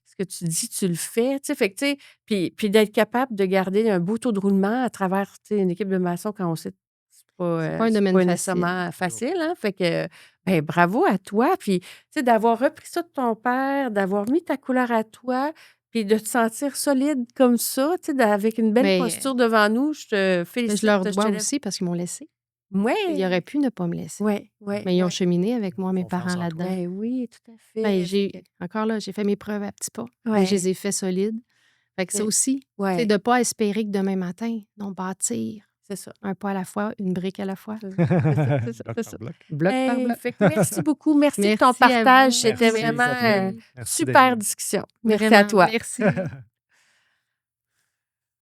ce que tu dis, tu le fais. Tu sais, fait que, tu sais, puis d'être capable de garder un beau taux de roulement à travers, tu sais, une équipe de maçons quand on sait que C'est pas un c'est domaine pas facile. nécessairement facile, hein. Fait que, ben, bravo à toi. Puis, tu sais, d'avoir repris ça de ton père, d'avoir mis ta couleur à toi, puis de te sentir solide comme ça, tu sais, avec une belle Mais, posture devant nous, je te mais je félicite, leur je dois te lève. aussi parce qu'ils m'ont laissé. Ils Ouais, auraient pu ne pas me laisser. ouais, ouais, Mais ils ont ouais. cheminé avec moi, mes Confiance parents, en toi. là-dedans. Ben oui, tout à Ben, fait. Fait que, encore là, j'ai fait mes preuves à petits pas, mais je ouais, les ai fait solides. Fait que ça OK. aussi, tu sais, Ouais, de ne pas espérer que demain matin, non, bâtir c'est ça. un pas à la fois, une brique à la fois, C'est ça, c'est ça, c'est ça, Bloc c'est par ça. bloc. bloc par Hey, bloc. fait que merci beaucoup. Merci de ton Merci à partage. vous. C'était Merci, vraiment Kathleen. Merci d'être super venue. discussion. Merci à Vraiment, toi. merci.